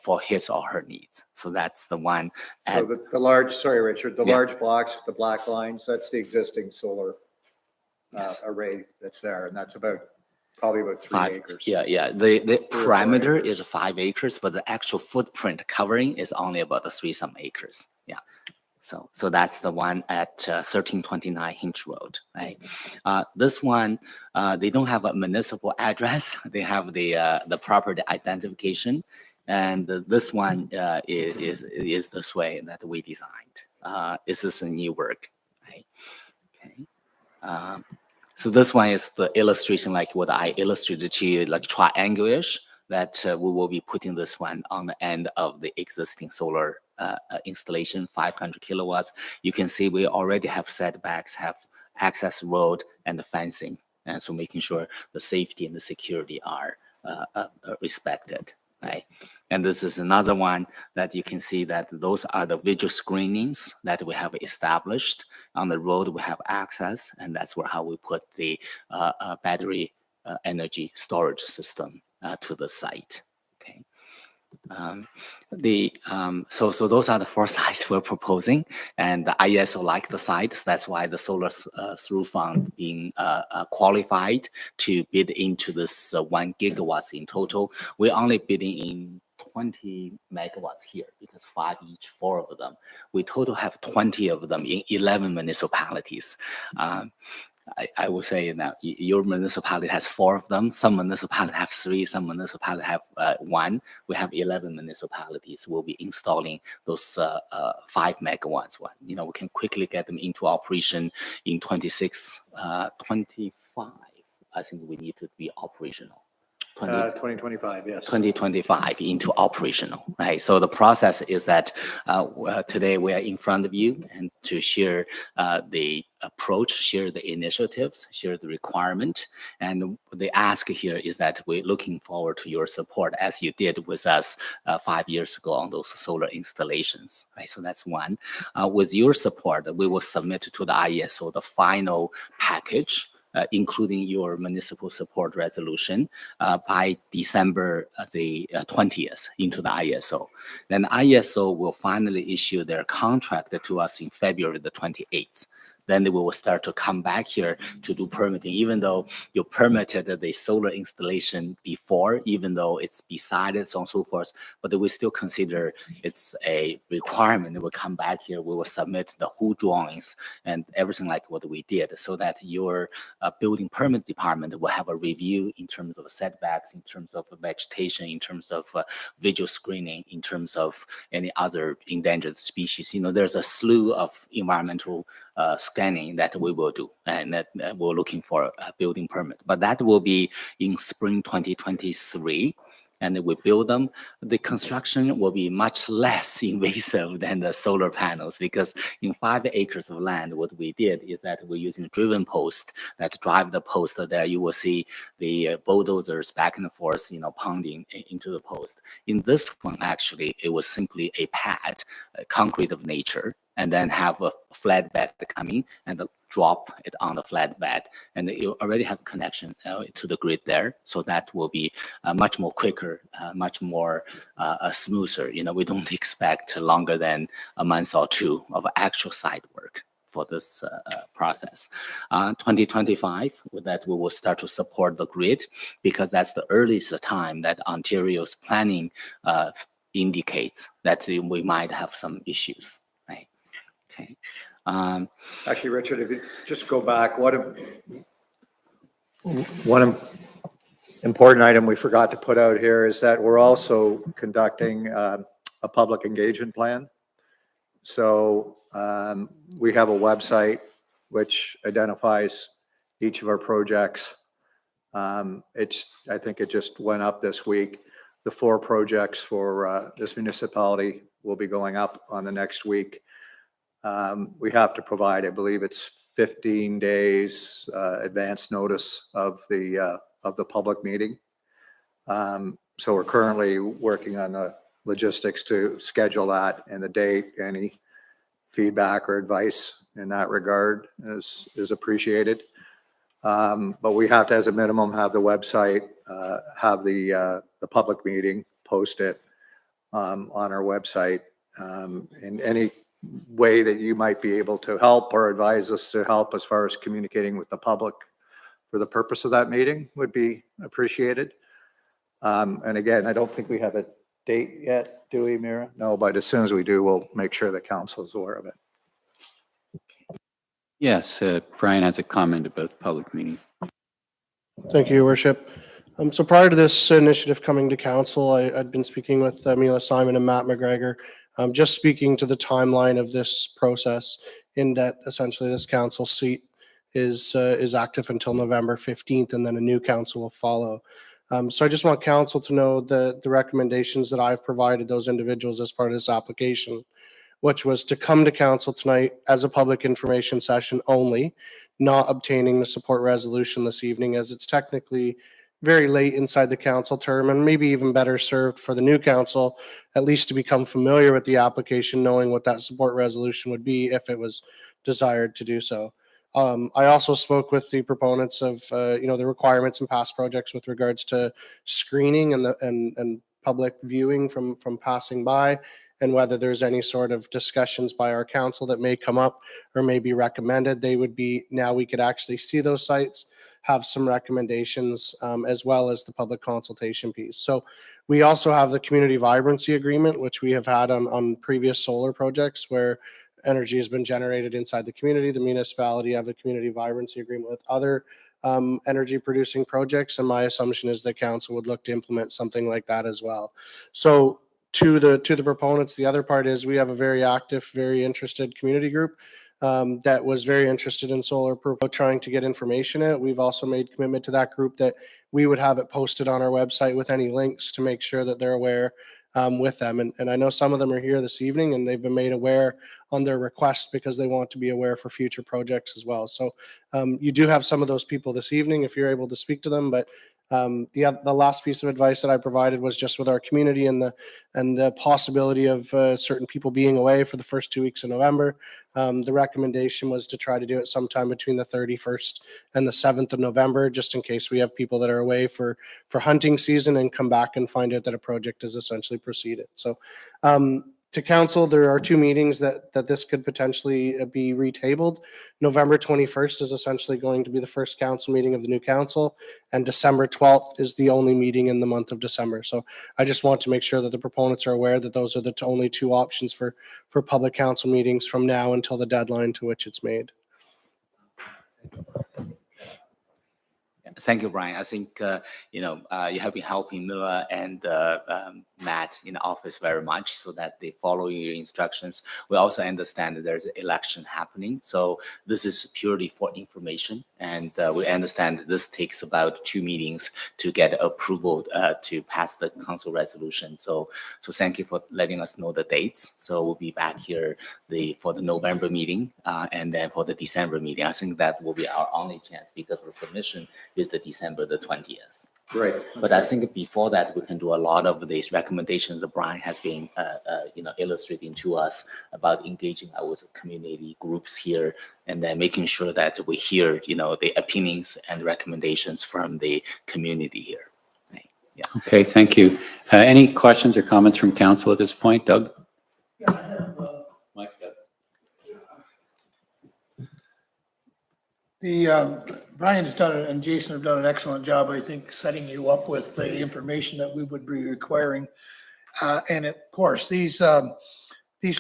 for his or her needs. So that's the one. So the large, sorry, Richard, the Yeah. large blocks, with the black lines, that's the existing solar Yes. array that's there, and that's probably about 3 5 acres. Yeah. The 4 parameter acres. is 5 acres, but the actual footprint covering is only about 3 some acres. Yeah. So that's the one at 1329 Hinch Road, right? This one, they don't have a municipal address. They have the property identification, and this one is this way that we designed. This is a new work, right? Okay. So this one is the illustration, like what I illustrated to you, like triangle-ish, that we will be putting this one on the end of the existing solar installation, 500 kilowatts. You can see we already have setbacks, have access road and the fencing. And so making sure the safety and the security are respected, right? And this is another one that you can see that those are the visual screenings that we have established. On the road, we have access, and that's how we put the battery energy storage system to the site. Okay. So those are the 4 sites we're proposing, and the ISO like the sites. That's why the Solar Through Fund being qualified to bid into this 1 gigawatts in total. We're only bidding in 20 megawatts here because 5 each, 4 of them. We total have 20 of them in 11 municipalities. I will say that your municipality has 4 of them. Some municipalities have 3. Some municipalities have 1. We have 11 municipalities. We'll be installing those 5 megawatts one. We can quickly get them into operation in 26, 25. I think we need to be operational. 2025, yes. 2025 into operational, right? So the process is that today we are in front of you and to share the approach, share the initiatives, share the requirement. And the ask here is that we're looking forward to your support as you did with us 5 years ago on those solar installations, right? So that's one. With your support, we will submit to the ISO the final package including your municipal support resolution, by December the 20th into the ISO. Then ISO will finally issue their contract to us in February the 28th. Then they will start to come back here to do permitting, even though you permitted the solar installation before, even though it's beside it, so on and so forth, but we still consider it's a requirement. They will come back here, we will submit the whole drawings and everything like what we did, so that your building permit department will have a review in terms of setbacks, in terms of vegetation, in terms of visual screening, in terms of any other endangered species. There's a slew of environmental scanning that we will do, and that we're looking for a building permit. But that will be in spring 2023, and we build them. The construction will be much less invasive than the solar panels, because in 5 acres of land, what we did is that we're using driven post that drive the post there. You will see the bulldozers back and forth, pounding into the post. In this one, actually, it was simply a pad, concrete of nature, and then have a flatbed coming and drop it on the flatbed, and you already have connection to the grid there, so that will be much more quicker, much more smoother. We don't expect longer than a month or two of actual site work for this process. 2025, with that we will start to support the grid, because that's the earliest time that Ontario's planning indicates that we might have some issues. Right? Okay. Actually, Richard, if you just go back, one important item we forgot to put out here is that we're also conducting a public engagement plan. So we have a website which identifies each of our projects. I think it just went up this week. The 4 projects for this municipality will be going up on the next week. We have to provide, I believe it's 15 days advance notice of the public meeting. So we're currently working on the logistics to schedule that and the date. Any feedback or advice in that regard is appreciated. But we have to, as a minimum, have the website, have the public meeting, post it on our website, in any way that you might be able to help or advise us to help as far as communicating with the public for the purpose of that meeting would be appreciated. And again, I don't think we have a date yet, do we, Mira? No, but as soon as we do, we'll make sure the council is aware of it. Yes, Brian has a comment about the public meeting. Thank you, Your Worship. So prior to this initiative coming to council, I'd been speaking with Mila Simon and Matt McGregor, just speaking to the timeline of this process, in that essentially this council seat is active until November 15th, and then a new council will follow. So I just want council to know the recommendations that I've provided those individuals as part of this application, which was to come to council tonight as a public information session only, not obtaining the support resolution this evening, as it's technically very late inside the council term, and maybe even better served for the new council, at least to become familiar with the application, knowing what that support resolution would be if it was desired to do so. I also spoke with the proponents of the requirements in past projects with regards to screening and public viewing from passing by, and whether there's any sort of discussions by our council that may come up or may be recommended. They would be, now we could actually see those sites, have some recommendations, as well as the public consultation piece. So we also have the community vibrancy agreement, which we have had on previous solar projects where energy has been generated inside the community. The municipality have a community vibrancy agreement with other energy producing projects, and my assumption is that council would look to implement something like that as well. So to the proponents, the other part is we have a very active, very interested community group that was very interested in solar, trying to get information out. We've also made commitment to that group that we would have it posted on our website with any links to make sure that they're aware with them. And I know some of them are here this evening, and they've been made aware on their request because they want to be aware for future projects as well. So you do have some of those people this evening if you're able to speak to them. But the last piece of advice that I provided was just with our community and the possibility of certain people being away for the first 2 weeks of November. The recommendation was to try to do it sometime between the 31st and the 7th of November, just in case we have people that are away for hunting season and come back and find out that a project is essentially proceeded. So to council, there are 2 meetings that this could potentially be retabled. November 21st is essentially going to be the first council meeting of the new council, and December 12th is the only meeting in the month of December. So I just want to make sure that the proponents are aware that those are the only 2 options for public council meetings from now until the deadline to which it's made. Thank you, Brian. I think, you have been helping Mila and Matt in the office very much so that they follow your instructions. We also understand that there's an election happening. So this is purely for information. And we understand that this takes about 2 meetings to get approval to pass the council resolution. So thank you for letting us know the dates. So we'll be back here for the November meeting and then for the December meeting. I think that will be our only chance because the submission is the December the 20th. Great. But I think before that, we can do a lot of these recommendations that Brian has been, illustrating to us about engaging our community groups here and then making sure that we hear, the opinions and recommendations from the community here. Right. Yeah. Okay, thank you. Any questions or comments from council at this point? Doug? Yeah, I have, Mike? Brian's done it and Jason have done an excellent job, I think, setting you up with the information that we would be requiring. And of course, these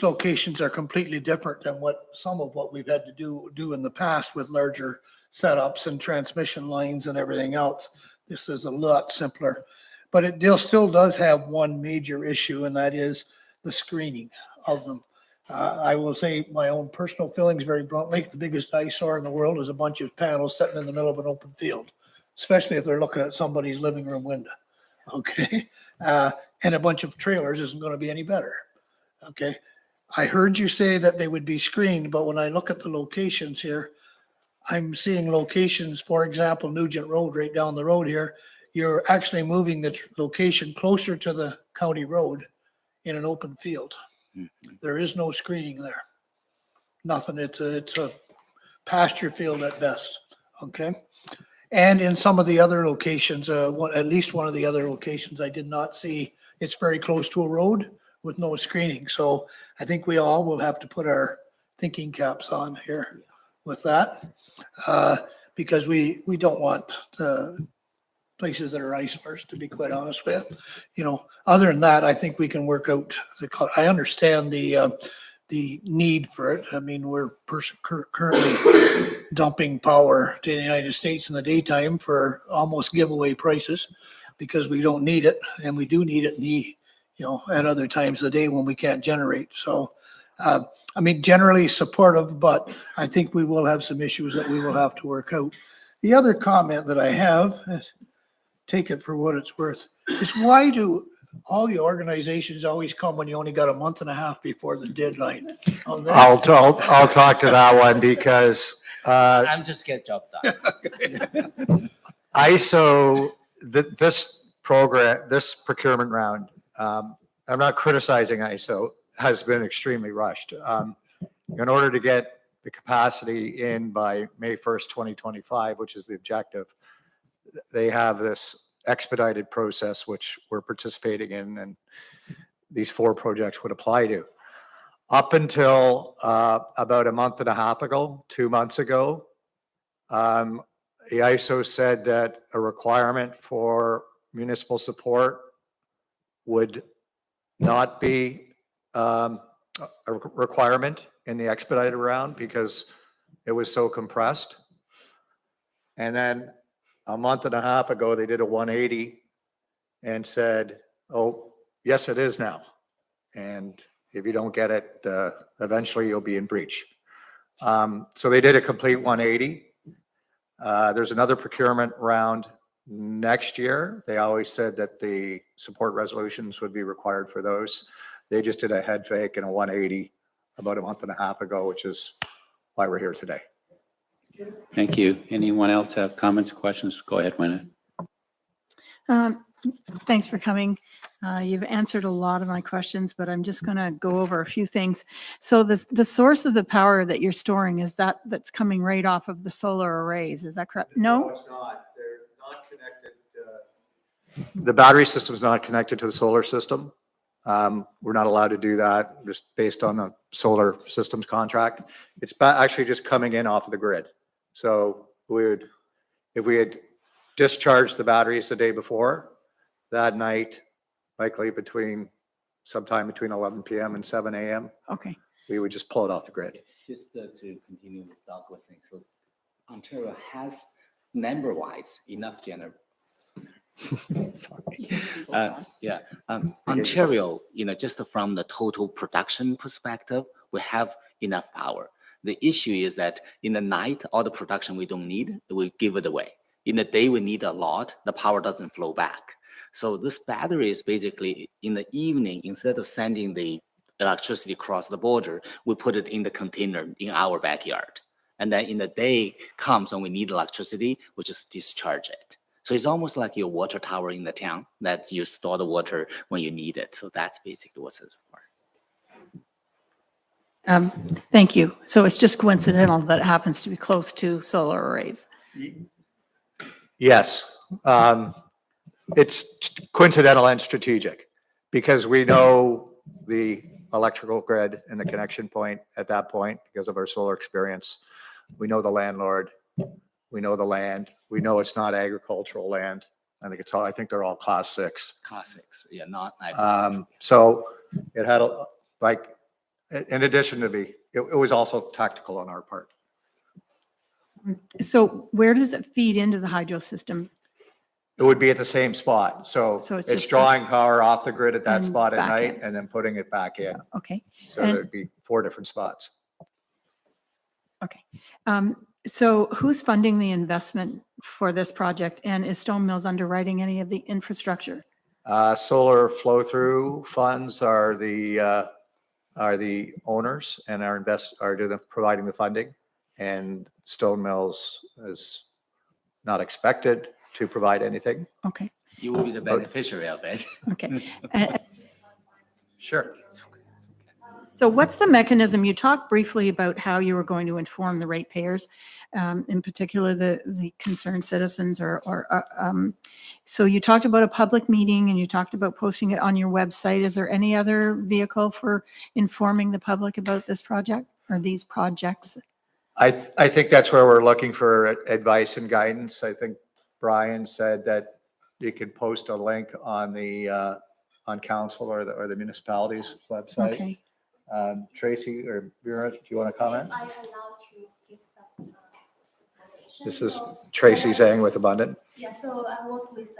locations are completely different than some of what we've had to do in the past with larger setups and transmission lines and everything else. This is a lot simpler, but it still does have one major issue, and that is the screening of them. I will say my own personal feelings very bluntly. The biggest eyesore in the world is a bunch of panels sitting in the middle of an open field, especially if they're looking at somebody's living room window. Okay. And a bunch of trailers isn't going to be any better. Okay. I heard you say that they would be screened, but when I look at the locations here, I'm seeing locations, for example, Nugent Road right down the road here. You're actually moving the location closer to the county road in an open field. There is no screening there. Nothing. It's a pasture field at best. Okay. And in some of the other locations, at least one of the other locations, I did not see. It's very close to a road with no screening. So I think we all will have to put our thinking caps on here with that, because we don't want places that are eyesores, to be quite honest with you. Other than that, I think we can work out I understand the need for it. I mean, we're currently dumping power to the United States in the daytime for almost giveaway prices because we don't need it, and we do need it at other times of the day when we can't generate. So, I mean, generally supportive, but I think we will have some issues that we will have to work out. The other comment that I have is, take it for what it's worth, is why do all the organizations always come when you only got a month and a half before the deadline? I'll talk to that one because I'm just get job done. ISO, this procurement round, I'm not criticizing ISO, has been extremely rushed. In order to get the capacity in by May 1st, 2025, which is the objective, they have this expedited process, which we're participating in, and these 4 projects would apply to. Up until about a month and a half ago, 2 months ago, the ISO said that a requirement for municipal support would not be a requirement in the expedited round because it was so compressed. And then a month and a half ago, they did a 180 and said, oh, yes, it is now. And if you don't get it, eventually you'll be in breach. So they did a complete 180. There's another procurement round next year. They always said that the support resolutions would be required for those. They just did a head fake and a 180 about a month and a half ago, which is why we're here today. Thank you. Anyone else have comments, questions? Go ahead, Wynne. Thanks for coming. You've answered a lot of my questions, but I'm just going to go over a few things. So the source of the power that you're storing is that's coming right off of the solar arrays. Is that correct? No? it's not. They're not connected. The battery system is not connected to the solar system. We're not allowed to do that just based on the solar systems contract. It's actually just coming in off of the grid. So if we had discharged the batteries the day before, that night, likely sometime between 11 p.m. and 7 a.m., Okay. we would just pull it off the grid. Just to continue with Doug was saying, so Ontario has number-wise enough sorry. Ontario, just from the total production perspective, we have enough power. The issue is that in the night, all the production we don't need, we give it away. In the day, we need a lot, the power doesn't flow back. So this battery is basically in the evening, instead of sending the electricity across the border, we put it in the container in our backyard. And then in the day comes when we need electricity, we just discharge it. So it's almost like your water tower in the town that you store the water when you need it. So that's basically what it's for. Thank you. So it's just coincidental that it happens to be close to solar arrays. Yes. It's coincidental and strategic because we know the electrical grid and the connection point at that point because of our solar experience. We know the landlord. We know the land. We know it's not agricultural land. I think they're all class 6. Class 6, yeah, not. So it had in addition to it was also tactical on our part. So where does it feed into the hydro system? It would be at the same spot. So So it's it's just- drawing power off the grid at that and spot at back night in. and then putting it back in. Okay. So And- there'd be 4 different spots. Okay. So who's funding the investment for this project? And is Stone Mills underwriting any of the infrastructure? Solar flow-through funds are the owners and are providing the funding. And Stone Mills is not expected to provide anything. Okay. You will be the beneficiary of it. Okay. And- Sure. So what's the mechanism? You talked briefly about how you were going to inform the ratepayers, in particular the concerned citizens so you talked about a public meeting and you talked about posting it on your website. Is there any other vehicle for informing the public about this project or these projects? I think that's where we're looking for advice and guidance. I think Brian said that you could post a link on on council or the municipality's website. Okay. Tracy or Vera, do you want to comment? I allowed to give some information. This is So- Tracy Zhang with Abundant. Yeah, so I work with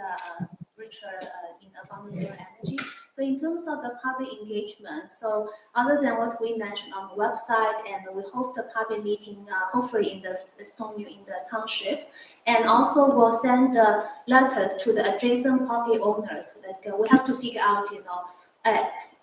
Richard in Abundant Zero Energy. So in terms of the public engagement, so other than what we mentioned on the website, and we host a public meeting, hopefully in the Stone Mill in the township, and also we'll send letters to the adjacent property owners. Like we have to figure out,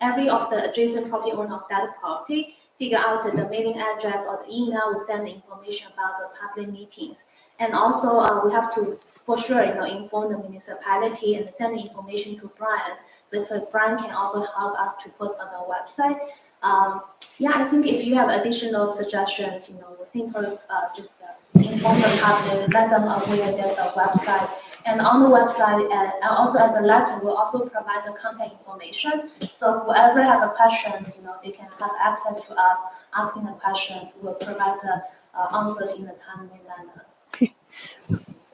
every of the adjacent property owner of that property, figure out the mailing address or the email, we send the information about the public meetings. And also we have to, for sure, inform the municipality and send the information to Brian. So if Brian can also help us to put on the website. I think if you have additional suggestions, we think of just inform the public, let them aware there's a website. And on the website, and also as a letter, we'll also provide the contact information. So whoever have a questions, they can have access to us asking the questions. We'll provide the answers in the timely manner. Okay.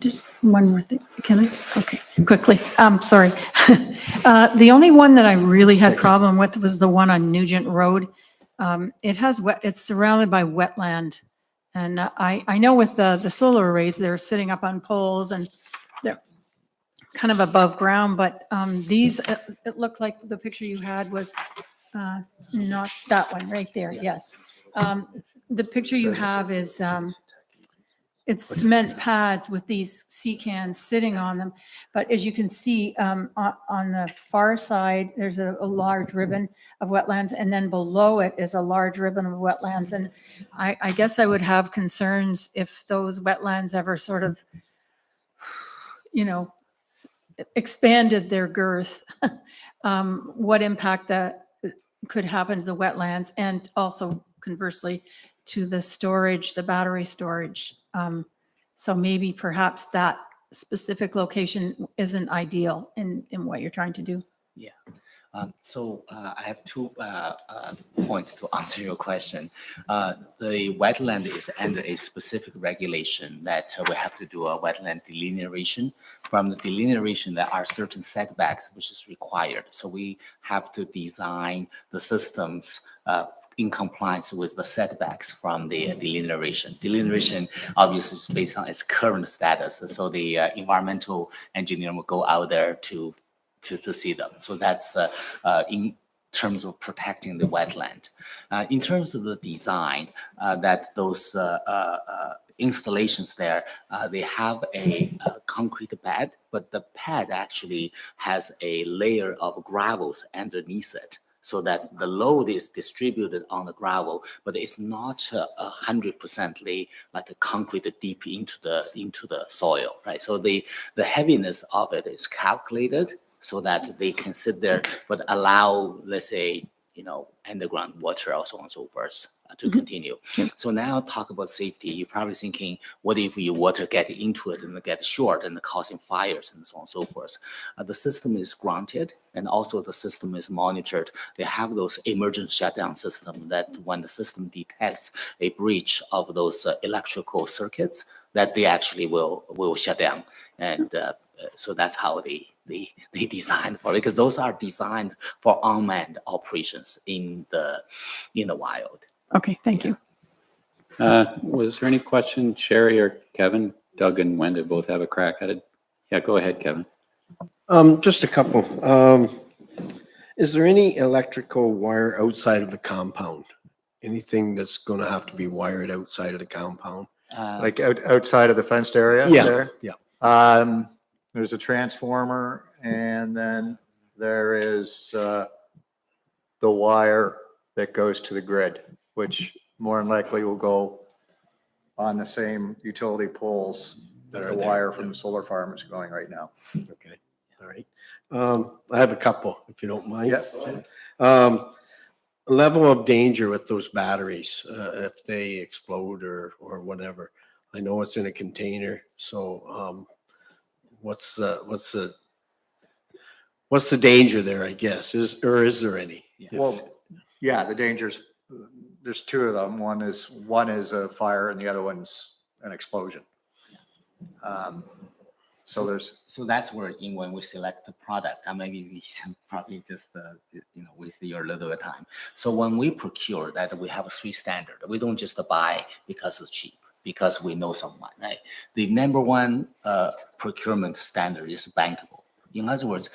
Just one more thing. Can I? Okay, quickly. Sorry. The only one that I really had problem with was the one on Nugent Road. It's surrounded by wetland. And I know with the solar arrays, they're sitting up on poles and they're kind of above ground, but these, it looked like the picture you had was not that one right there. Yes. The picture you have is it's cement pads with these sea cans sitting on them. But as you can see on the far side, there's a large ribbon of wetlands, and then below it is a large ribbon of wetlands. And I guess I would have concerns if those wetlands ever sort of, expanded their girth. what impact that could happen to the wetlands and also conversely to the storage, the battery storage. So maybe perhaps that specific location isn't ideal in what you're trying to do. Yeah. I have two points to answer your question. The wetland is under a specific regulation that we have to do a wetland delineation. From the delineation, there are certain setbacks which is required. So we have to design the systems in compliance with the setbacks from the delineation. Delineation obviously is based on its current status. So the environmental engineer will go out there to see them. So that's in terms of protecting the wetland. In terms of the design, that those installations there, they have a concrete pad, but the pad actually has a layer of gravels underneath it, so that the load is distributed on the gravel, but it's not 100% like a concrete deep into the soil, right? So the heaviness of it is calculated so that they can sit there, but allow, let's say, underground water or so on and so forth to continue. So now talk about safety. You're probably thinking, what if your water get into it and get short and causing fires and so on and so forth? The system is granted, and also the system is monitored. They have those emergency shutdown system that when the system detects a breach of those electrical circuits, that they actually will shut down. And so that's how they designed for it, because those are designed for unmanned operations in the wild. Okay, thank you. Was there any question, Sherry or Kevin? Doug and Wenda both have a crack at it. Yeah, go ahead, Kevin. Just a couple. Is there any electrical wire outside of the compound? Anything that's going to have to be wired outside of the compound? Like outside of the fenced area Yeah, there? yeah. There's a transformer, and then there is the wire that goes to the grid, which more than likely will go on the same utility poles that the wire from the solar farm is going right now. Okay, all right. I have a couple, if you don't mind. Yeah. Level of danger with those batteries, if they explode or whatever. I know it's in a container, so what's the danger there, I guess? Is there any? Well, yeah, the dangers, there's two of them. One is a fire and the other one's an explosion. So that's where when we select the product, maybe we can probably just waste your little bit of time. So when we procure that, we have a sweet standard. We don't just buy because it's cheap, because we know someone, right? The number one procurement standard is bankable. In other words,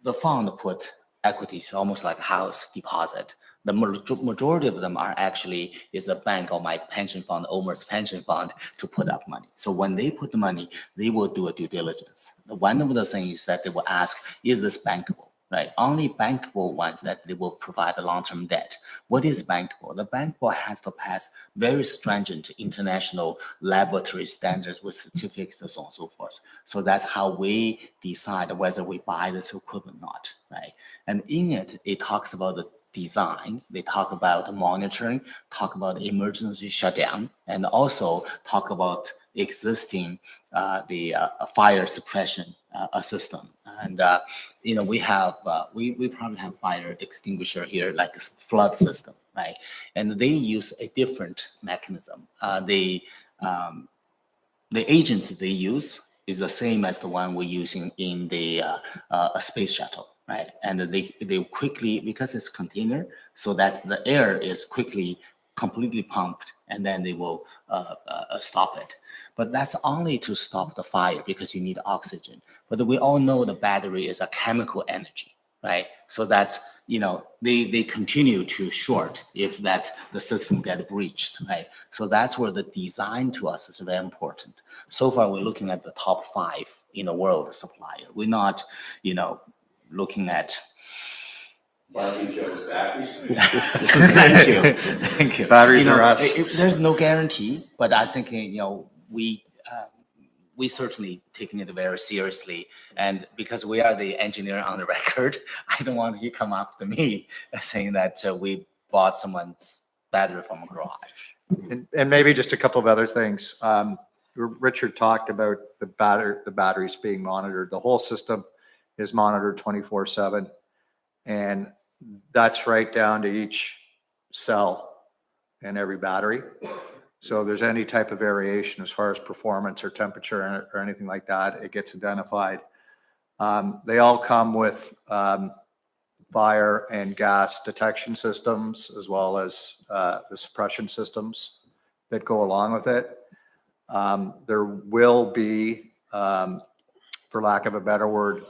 the fund put equities almost like house deposit. The majority of them are actually is a bank or my pension fund, almost pension fund, to put up money. So when they put the money, they will do a due diligence. One of the things is that they will ask, is this bankable? Right? Only bankable ones that they will provide a long-term debt. What is bankable? The bankable has to pass very stringent international laboratory standards with certificates and so on and so forth. So that's how we decide whether we buy this equipment or not, right? And in it, it talks about the design, they talk about monitoring, talk about emergency shutdown, and also talk about existing the fire suppression system. And we have we probably have fire extinguisher here, like a flood system, right? And they use a different mechanism. The agent they use is the same as the one we're using in the space shuttle. Right, and they quickly, because it's container, so that the air is quickly completely pumped, and then they will stop it. But that's only to stop the fire, because you need oxygen. But we all know the battery is a chemical energy, right? So that's they continue to short if the system get breached, right? So that's where the design to us is very important. So far, we're looking at the top 5 in the world supplier. We're not, looking at Barbie Joe's batteries. Thank you. Batteries are us. There's no guarantee, but I think we we certainly taking it very seriously. And because we are the engineer on the record, I don't want you to come after me saying that we bought someone's battery from a garage. And maybe just a couple of other things. Richard talked about the batteries being monitored. The whole system is monitored 24/7. And that's right down to each cell in every battery. So if there's any type of variation as far as performance or temperature or anything like that, it gets identified. They all come with fire and gas detection systems, as well as the suppression systems that go along with it. There will be, for lack of a better word,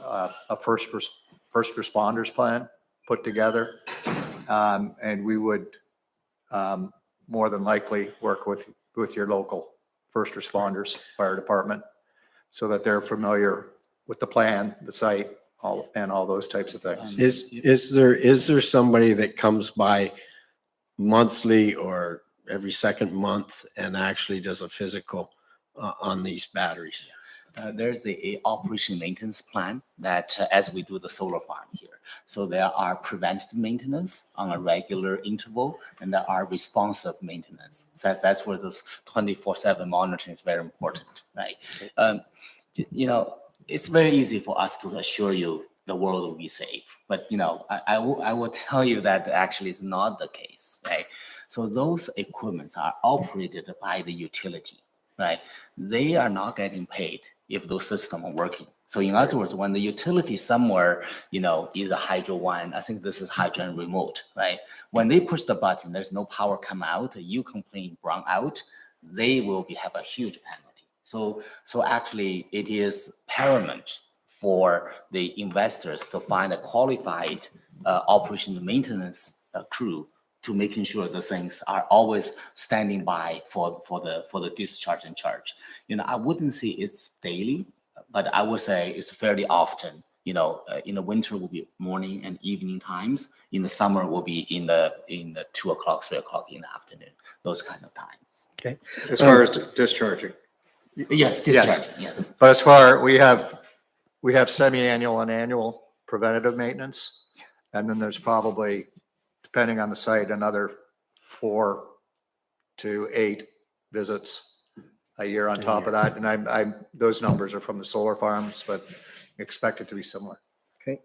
a first responders plan put together. And we would more than likely work with your local first responders, fire department, so that they're familiar with the plan, the site, and all those types of things. Is there somebody that comes by monthly or every second month and actually does a physical on these batteries? There's a operation maintenance plan that as we do the solar farm here. So there are preventative maintenance on a regular interval, and there are responsive maintenance. So that's where this 24/7 monitoring is very important, right? You know, it's very easy for us to assure you the world will be safe, but you know, I will tell you that actually is not the case, right? So those equipments are operated by the utility, right? They are not getting paid if those systems are working. So in other words, when the utility somewhere, you know, is a hydro one, I think this is hydro and remote, right? When they push the button, there's no power come out, you complain brown out, they will have a huge penalty. So actually it is paramount for the investors to find a qualified operation and maintenance crew to making sure the things are always standing by for the discharge and charge. You know, I wouldn't say it's daily, but I would say it's fairly often. You know, in the winter will be morning and evening times. In the summer will be in the 2 o'clock, 3 o'clock in the afternoon. Those kind of times. Okay. As far as discharging. Yes, discharging. Yes. But as far, we have semi-annual and annual preventative maintenance. And then there's probably, depending on the site, another 4 to 8 visits a year on top of that. And those numbers are from the solar farms, but expect it to be similar. Okay.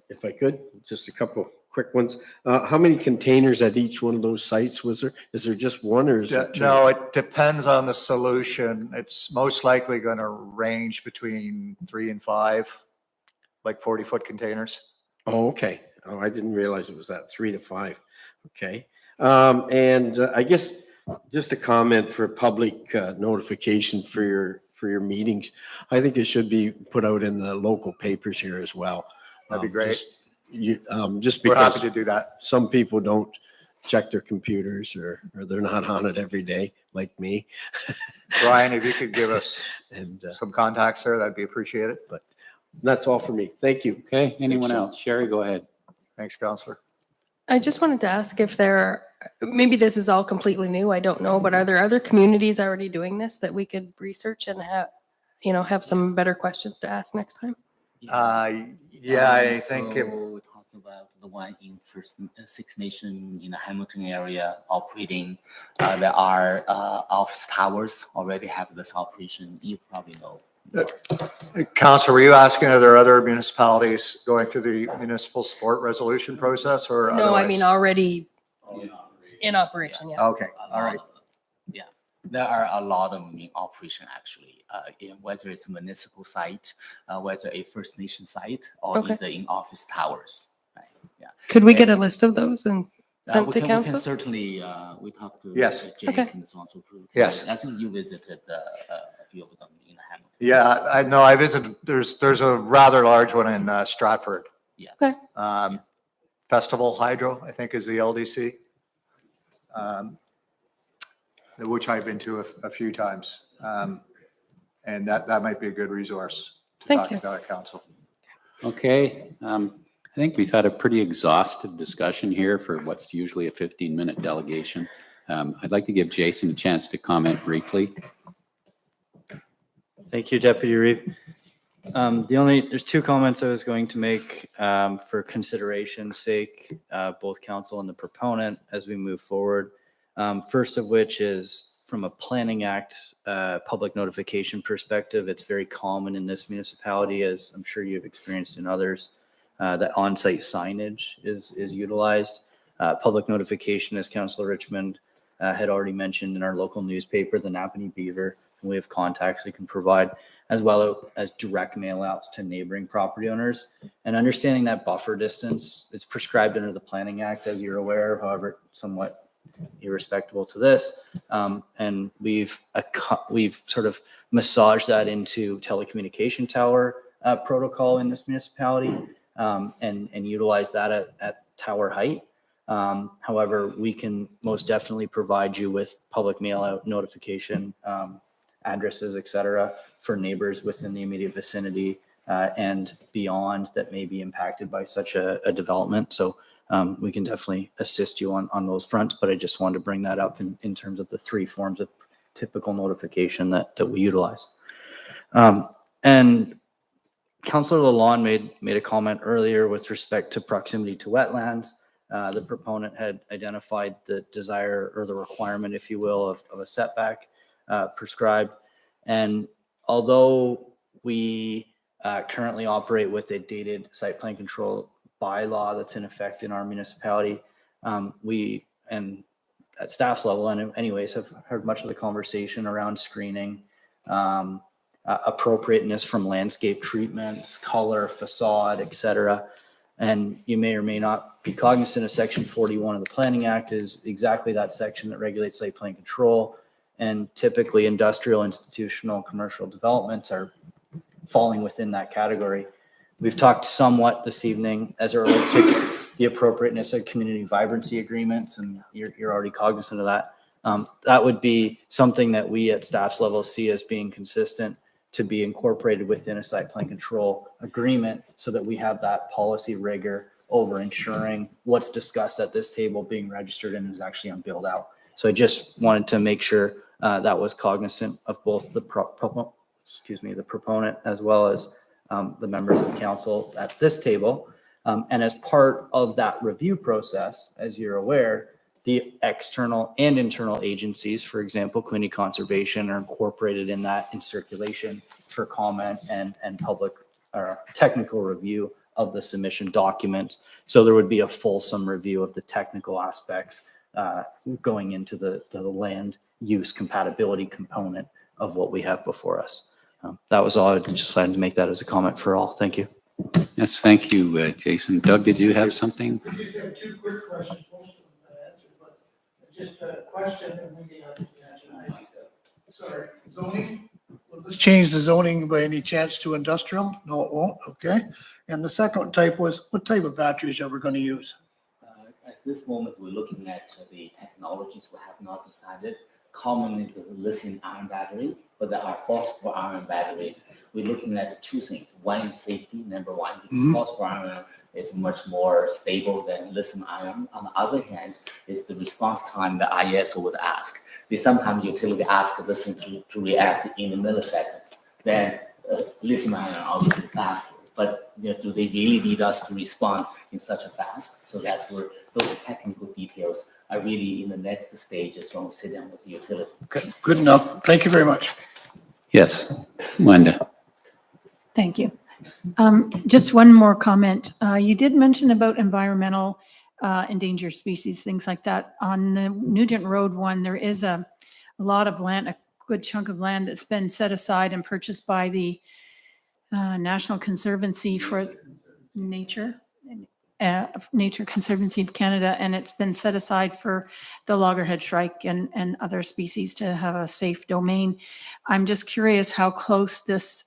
If I could, just a couple quick ones. How many containers at each one of those sites was there? Is there just one or is there two? No, it depends on the solution. It's most likely going to range between 3 and 5, like 40-foot containers. Oh, okay. Oh, I didn't realize it was that 3 to 5. Okay. I guess just a comment for public notification for your meetings. I think it should be put out in the local papers here as well. That'd be great. Just We're happy because to do that. some people don't check their computers or they're not on it every day like me. Brian, if you could give us And some contacts there, that'd be appreciated. but that's all for me. Thank you. Okay, anyone so. else? Sherry, go ahead. Thanks, Counselor. I just wanted to ask if maybe this is all completely new, I don't know, but are there other communities already doing this that we could research and have some better questions to ask next time? Yeah, I think it, So we're talking about the one in Six Nation in the Hamilton area operating. There are office towers already have this operation. You probably know. Counselor, were you asking, are there other municipalities going through the municipal support resolution process or No, I otherwise? mean already in operation, yeah. Okay, all right. Yeah, there are a lot of them in operation actually, whether it's a municipal site, whether a First Nation site, or Okay. either in office towers. Right? Yeah. Could we get a list of those and sent We to can council? certainly, we talked to Yes. Jake Okay. and so on so forth. Yes. I think you visited a few of them in Hamilton. Yeah, I know, I visited, there's a rather large one in Stratford. Yes. Okay. Festival Hydro, I think is the LDC. Which I've been to a few times. And that might be a good resource to Thank talk you. about at council. Okay, I think we've had a pretty exhaustive discussion here for what's usually a 15-minute delegation. I'd like to give Jason a chance to comment briefly. Thank you, Deputy Reeve. There's two comments I was going to make for consideration's sake, both council and the proponent as we move forward. First of which is from a Planning Act public notification perspective, it's very common in this municipality, as I'm sure you've experienced in others, that on-site signage is utilized. Public notification, as Councillor Richmond had already mentioned in our local newspaper, the Napanee Beaver, and we have contacts we can provide, as well as direct mail outs to neighboring property owners. And understanding that buffer distance, it's prescribed under the Planning Act, as you're aware, however, somewhat irrespectable to this. And we've sort of massaged that into telecommunication tower protocol in this municipality, and utilize that at tower height. However, we can most definitely provide you with public mail out notification, addresses, et cetera, for neighbors within the immediate vicinity and beyond that may be impacted by such a development. So we can definitely assist you on those fronts, but I just wanted to bring that up in terms of the three forms of typical notification that we utilize. And Councillor Lalonde made a comment earlier with respect to proximity to wetlands. The proponent had identified the desire or the requirement, if you will, of a setback prescribed. And although we currently operate with a dated site plan control bylaw that's in effect in our municipality, we, and at staff's level, and anyways, have heard much of the conversation around screening, appropriateness from landscape treatments, color, facade, et cetera. And you may or may not be cognizant of Section 41 of the Planning Act is exactly that section that regulates site plan control. And typically industrial, institutional, commercial developments are falling within that category. We've talked somewhat this evening as it relates to the appropriateness of community vibrancy agreements, and you're already cognizant of that. That would be something that we at staff's level see as being consistent to be incorporated within a site plan control agreement so that we have that policy rigor over ensuring what's discussed at this table being registered and is actually on build out. So I just wanted to make sure that was cognizant of both the proponent as well as the members of council at this table. And as part of that review process, as you're aware, the external and internal agencies, for example, community conservation, are incorporated in that in circulation for comment and public or technical review of the submission documents. So there would be a fulsome review of the technical aspects going into the land use compatibility component of what we have before us. That was all. I just wanted to make that as a comment for all. Thank you. Yes, thank you, Jason. Doug, did you have something? I just have two quick questions, most of them been answered, but just a question and maybe I can answer. Sorry, zoning? Will this change the zoning by any chance to industrial? No, it won't, okay. And the second type was, what type of batteries are we going to use? At this moment, we're looking at the technologies we have not decided. Commonly, the lithium-ion battery, but there are phosphor-ion batteries. We're looking at two things. One is safety, number one, because phosphor-ion is much more stable than lithium-ion. On the other hand, is the response time the ISO would ask. Sometimes utility ask this thing to react in a millisecond. Then lithium-ion obviously faster. But do they really need us to respond in such a fast? So that's where those technical details are really in the next stages when we sit down with the utility. Okay, good enough. Thank you very much. Yes, Linda. Thank you. Just one more comment. You did mention about environmental endangered species, things like that. On the Nugent Road one, there is a lot of land, a good chunk of land that's been set aside and purchased by the National Conservancy for Nature, Nature Conservancy of Canada, and it's been set aside for the loggerhead shrike and other species to have a safe domain. I'm just curious how close this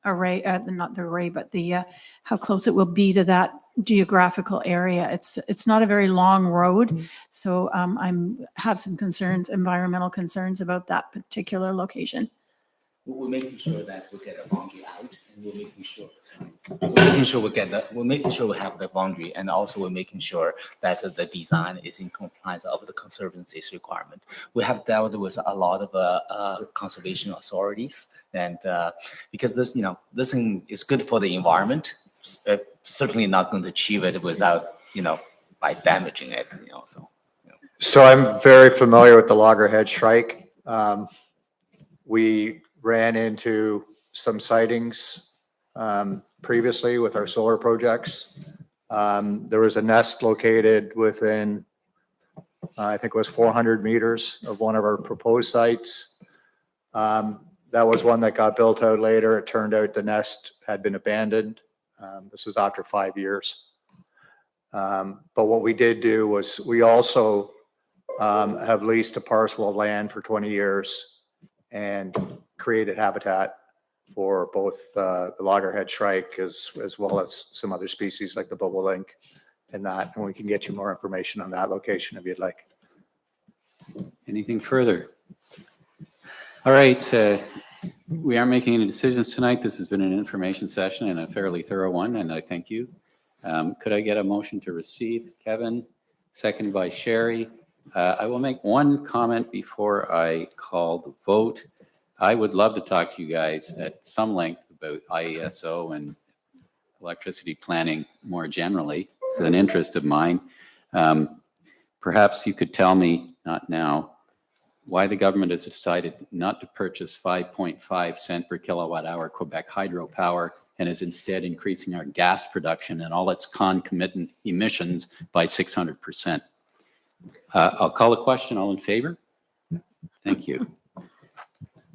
array, not the array, but the how close it will be to that geographical area. It's not a very long road, so have some concerns, environmental concerns about that particular location. We're making sure that we get a boundary out, and we're making sure. We're making sure we have the boundary, and also we're making sure that the design is in compliance of the conservancy's requirement. We have dealt with a lot of conservation authorities, and because this, this thing is good for the environment, certainly not going to achieve it without, by damaging it, so. So I'm very familiar with the loggerhead shrike. We ran into some sightings previously with our solar projects. There was a nest located within, I think it was 400 meters of one of our proposed sites. That was one that got built out later. It turned out the nest had been abandoned. This was after 5 years. But what we did do was we also have leased a parcel of land for 20 years and created habitat for both the loggerhead shrike as well as some other species like the bobolink and that. And we can get you more information on that location if you'd like. Anything further? All right. We aren't making any decisions tonight. This has been an information session and a fairly thorough one, and I thank you. Could I get a motion to receive? Kevin, seconded by Sherry. I will make one comment before I call the vote. I would love to talk to you guys at some length about IESO and electricity planning more generally. It's an interest of mine. Perhaps you could tell me, not now, why the government has decided not to purchase 5.5 cent per kilowatt hour Quebec hydropower and is instead increasing our gas production and all its concomitant emissions by 600%. I'll call a question. All in favor? Thank you.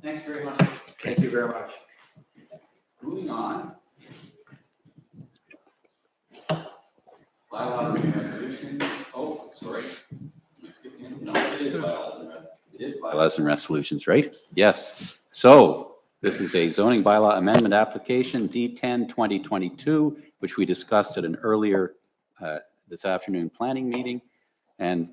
Thanks very much. Thank you very much. Moving on. Bylaws and resolutions. Oh, sorry. No, it is bylaws and resolutions. It is bylaws and resolutions, right? Yes. So this is a zoning bylaw amendment application D10-2022, which we discussed at an earlier this afternoon planning meeting. And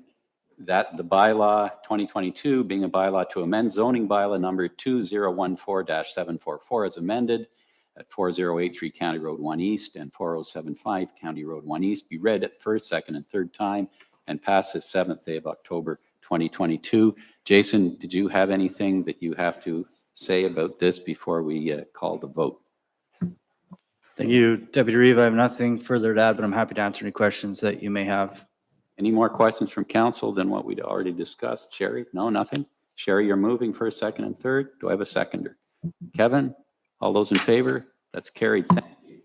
that the bylaw 2022 being a bylaw to amend zoning bylaw number 2014-744 as amended at 4083 County Road 1 East and 4075 County Road 1 East be read at first, second, and third time and pass this 7th day of October 2022. Jason, did you have anything that you have to say about this before we call the vote? Thank you, Deputy Reeve. I have nothing further to add, but I'm happy to answer any questions that you may have. Any more questions from council than what we'd already discussed? Sherry? No, nothing? Sherry, you're moving first, second, and third. Do I have a seconder? Kevin? All those in favor? That's carried. Thank you.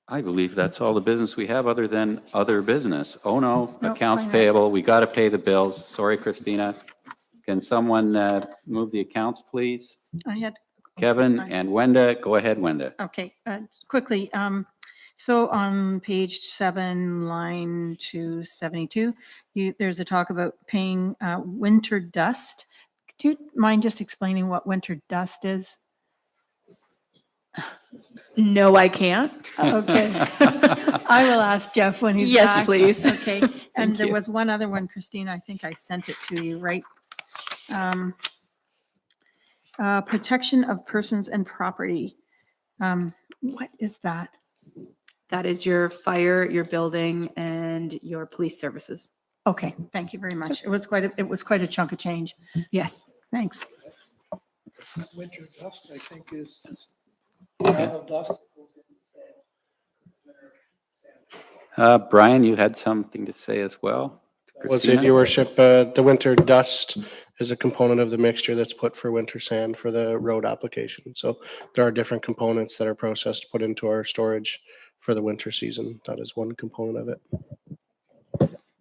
I believe that's all the business we have other than other business. Oh no, accounts payable. We got to pay the bills. Sorry, Christina. Can someone move the accounts, please? I had. Kevin and Wenda. Go ahead, Wenda. Okay, quickly. So on page 7, line 272, there's a talk about paying winter dust. Do you mind just explaining what winter dust is? No, I can't. Okay. I will ask Jeff when he's back. Yes, please. Okay. And there you. was one other one, Christina, I think I sent it to you, right? Protection of persons and property. What is that? That is your fire, your building, and your police services. Okay, thank you very much. It was quite a chunk of change. Yes. Thanks. Winter dust, I think, is gravel dust. Brian, you had something to say as well? Was it, Your Worship, the winter dust is a component of the mixture that's put for winter sand for the road application. So there are different components that are processed, put into our storage for the winter season. That is one component of it.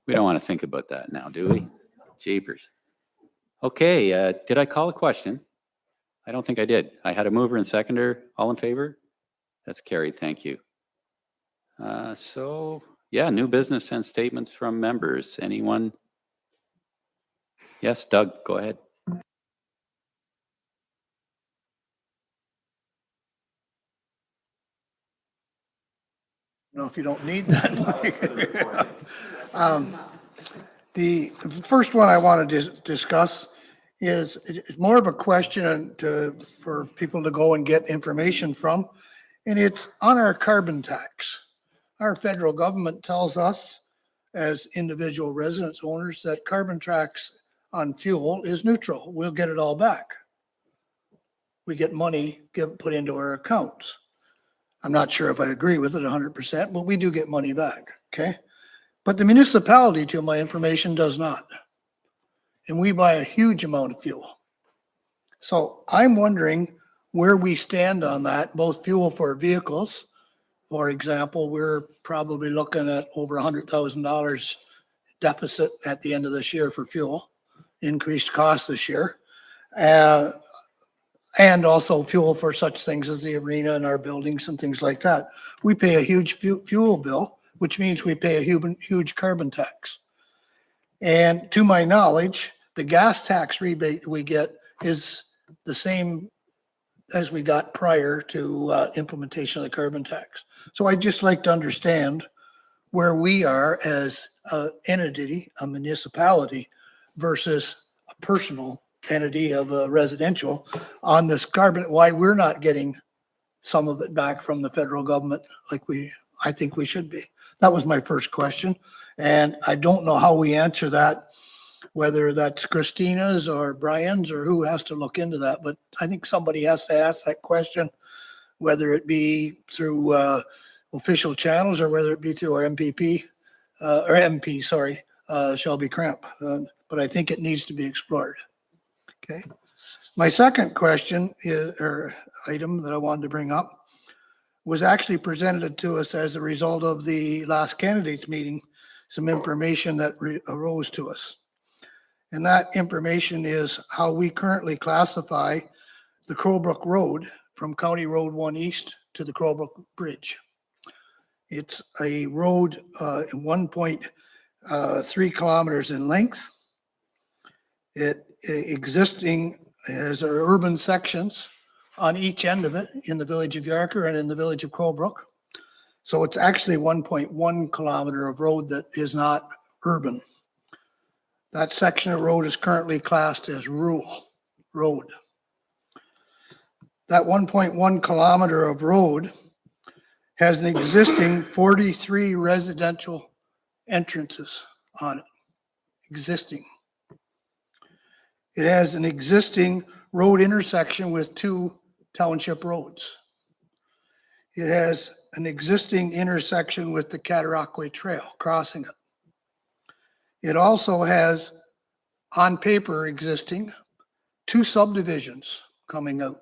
We don't want to think about that now, do we? Jeepers. Okay, did I call a question? I don't think I did. I had a mover and seconder. All in favor? That's carried. Thank you. So, yeah, new business and statements from members. Anyone? Yes, Doug, go ahead. No, if you don't need that. The first one I want to discuss is, it's more of a question for people to go and get information from, and it's on our carbon tax. Our federal government tells us as individual residence owners that carbon tax on fuel is neutral. We'll get it all back. We get money put into our accounts. I'm not sure if I agree with it 100%, but we do get money back, okay? But the municipality, to my information, does not. And we buy a huge amount of fuel. So I'm wondering where we stand on that, both fuel for vehicles. For example, we're probably looking at over $100,000 deficit at the end of this year for fuel, increased cost this year. And also fuel for such things as the arena and our buildings and things like that. We pay a huge fuel bill, which means we pay a huge carbon tax. And to my knowledge, the gas tax rebate we get is the same as we got prior to implementation of the carbon tax. So I'd just like to understand where we are as an entity, a municipality, versus a personal entity of a residential on this carbon, why we're not getting some of it back from the federal government like I think we should be. That was my first question. And I don't know how we answer that, whether that's Christina's or Brian's or who has to look into that. But I think somebody has to ask that question, whether it be through official channels or whether it be through our MP, Shelby Cramp. But I think it needs to be explored. Okay. My second question or item that I wanted to bring up was actually presented to us as a result of the last candidates meeting, some information that arose to us. And that information is how we currently classify the Crowbrook Road from County Road 1 East to the Crowbrook Bridge. It's a road 1.3 kilometers in length. It existing as urban sections on each end of it in the village of Yarker and in the village of Crowbrook. So it's actually 1.1 kilometer of road that is not urban. That section of road is currently classed as rural road. That 1.1 kilometer of road has an existing 43 residential entrances on it, existing. It has an existing road intersection with 2 township roads. It has an existing intersection with the Cataraqui Trail crossing it. It also has, on paper existing, 2 subdivisions coming out,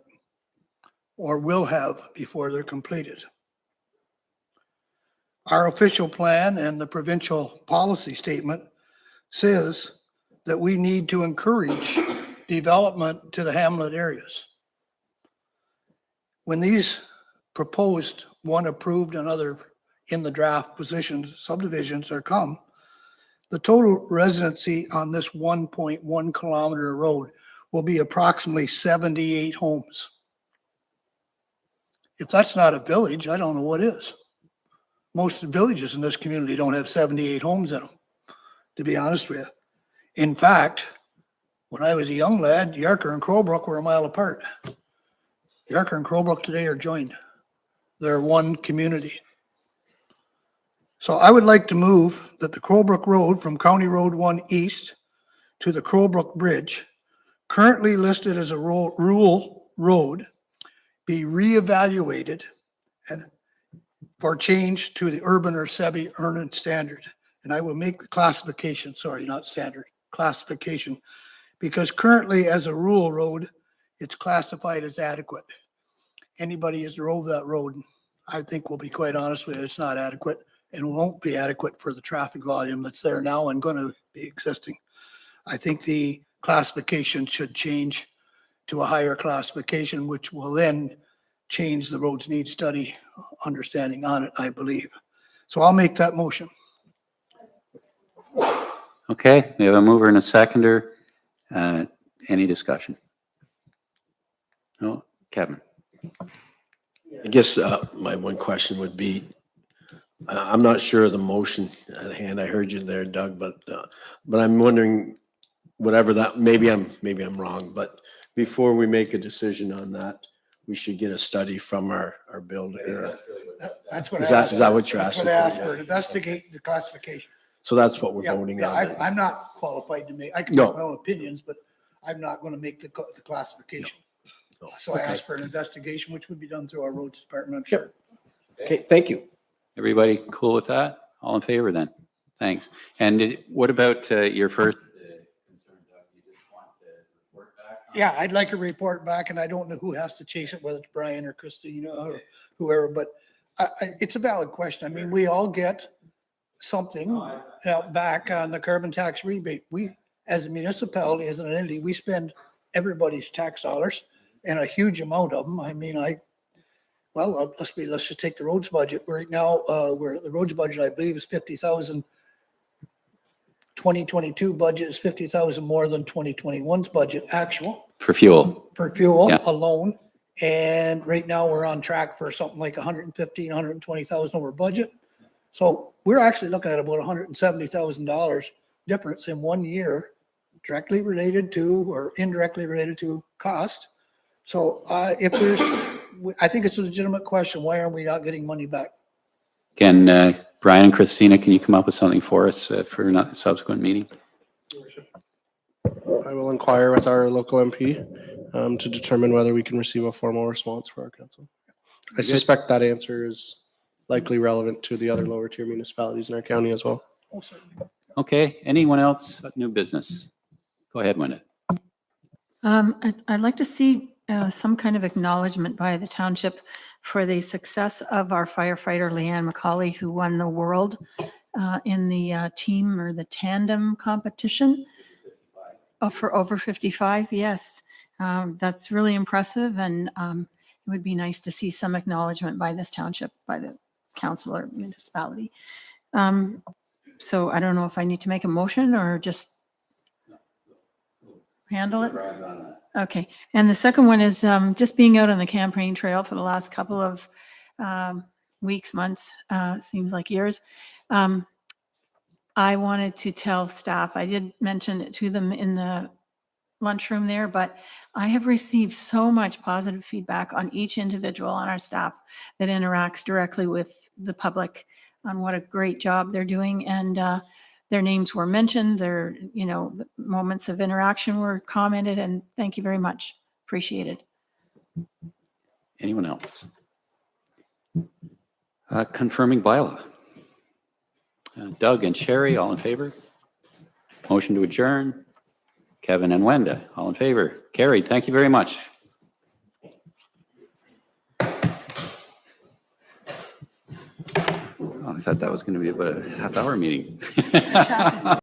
or will have before they're completed. Our official plan and the provincial policy statement says that we need to encourage development to the hamlet areas. When these proposed, one approved and other in the draft positions, subdivisions are come, the total residency on this 1.1 kilometer road will be approximately 78 homes. If that's not a village, I don't know what is. Most villages in this community don't have 78 homes in them, to be honest with you. In fact, when I was a young lad, Yarker and Crowbrook were a mile apart. Yarker and Crowbrook today are joined. They're one community. So I would like to move that the Crowbrook Road from County Road 1 East to the Crowbrook Bridge, currently listed as a rural road, be reevaluated and for change to the urban or semi-urban standard. And I will make the classification, sorry, not standard, classification, because currently as a rural road, it's classified as adequate. Anybody who's drove that road, I think will be quite honest with you, it's not adequate and won't be adequate for the traffic volume that's there now and going to be existing. I think the classification should change to a higher classification, which will then change the roads need study understanding on it, I believe. So I'll make that motion. Okay, we have a mover and a seconder. Any discussion? No, Kevin. I guess my one question would be, I'm not sure of the motion at hand. I heard you there, Doug, but I'm wondering whatever that, maybe I'm wrong, but before we make a decision on that, we should get a study from our builder. That's what I Is that- asked. is that what you're That's what asking I for? asked for, investigate the classification. So that's what we're Yeah, voting yeah, on. I'm not qualified to make, I can No. make my own opinions, but I'm not going to make the classification. No. So I Okay. asked for an investigation, which would be done through our roads department, I'm sure. Okay, thank you. Everybody cool with that? All in favor then? Thanks. And what about your first concern, Doug? You just want the report back? Yeah, I'd like a report back, and I don't know who has to chase it, whether it's Brian or Christina or whoever, but it's a valid question. I mean, we all get something back on the carbon tax rebate. We, as a municipality, as an entity, we spend everybody's tax dollars and a huge amount of them. I mean, let's just take the roads budget. Right now, where the roads budget, I believe, is 50,000. 2022 budget is 50,000 more than 2021's budget actual For fuel. for fuel Yeah. alone. And right now we're on track for something like 115, 120,000 over budget. So we're actually looking at about $170,000 difference in 1 year, directly related to or indirectly related to cost. So if there's, I think it's a legitimate question. Why are we not getting money back? Can Brian and Christina, can you come up with something for us for a subsequent meeting? I will inquire with our local MP to determine whether we can receive a formal response for our council. I suspect that answer is likely relevant to the other lower tier municipalities in our county as well. Oh, certainly. Okay, anyone else? New business? Go ahead, Wenda. I'd like to see some kind of acknowledgement by the township for the success of our firefighter Leanne McCauley, who won the world in the team or the tandem competition. Oh, for over 55, yes. That's really impressive, and it would be nice to see some acknowledgement by this township, by the council or municipality. So I don't know if I need to make a motion or just handle it. Okay, and the second one is just being out on the campaign trail for the last couple of weeks, months, seems like years. I wanted to tell staff, I did mention it to them in the lunchroom there, but I have received so much positive feedback on each individual on our staff that interacts directly with the public on what a great job they're doing. And their names were mentioned, their, the moments of interaction were commented, and thank you very much. Appreciate it. Anyone else? Confirming bylaw. Doug and Sherry, all in favor? Motion to adjourn. Kevin and Wenda, all in favor? Carried. Thank you very much. Oh, I thought that was going to be about a half-hour meeting.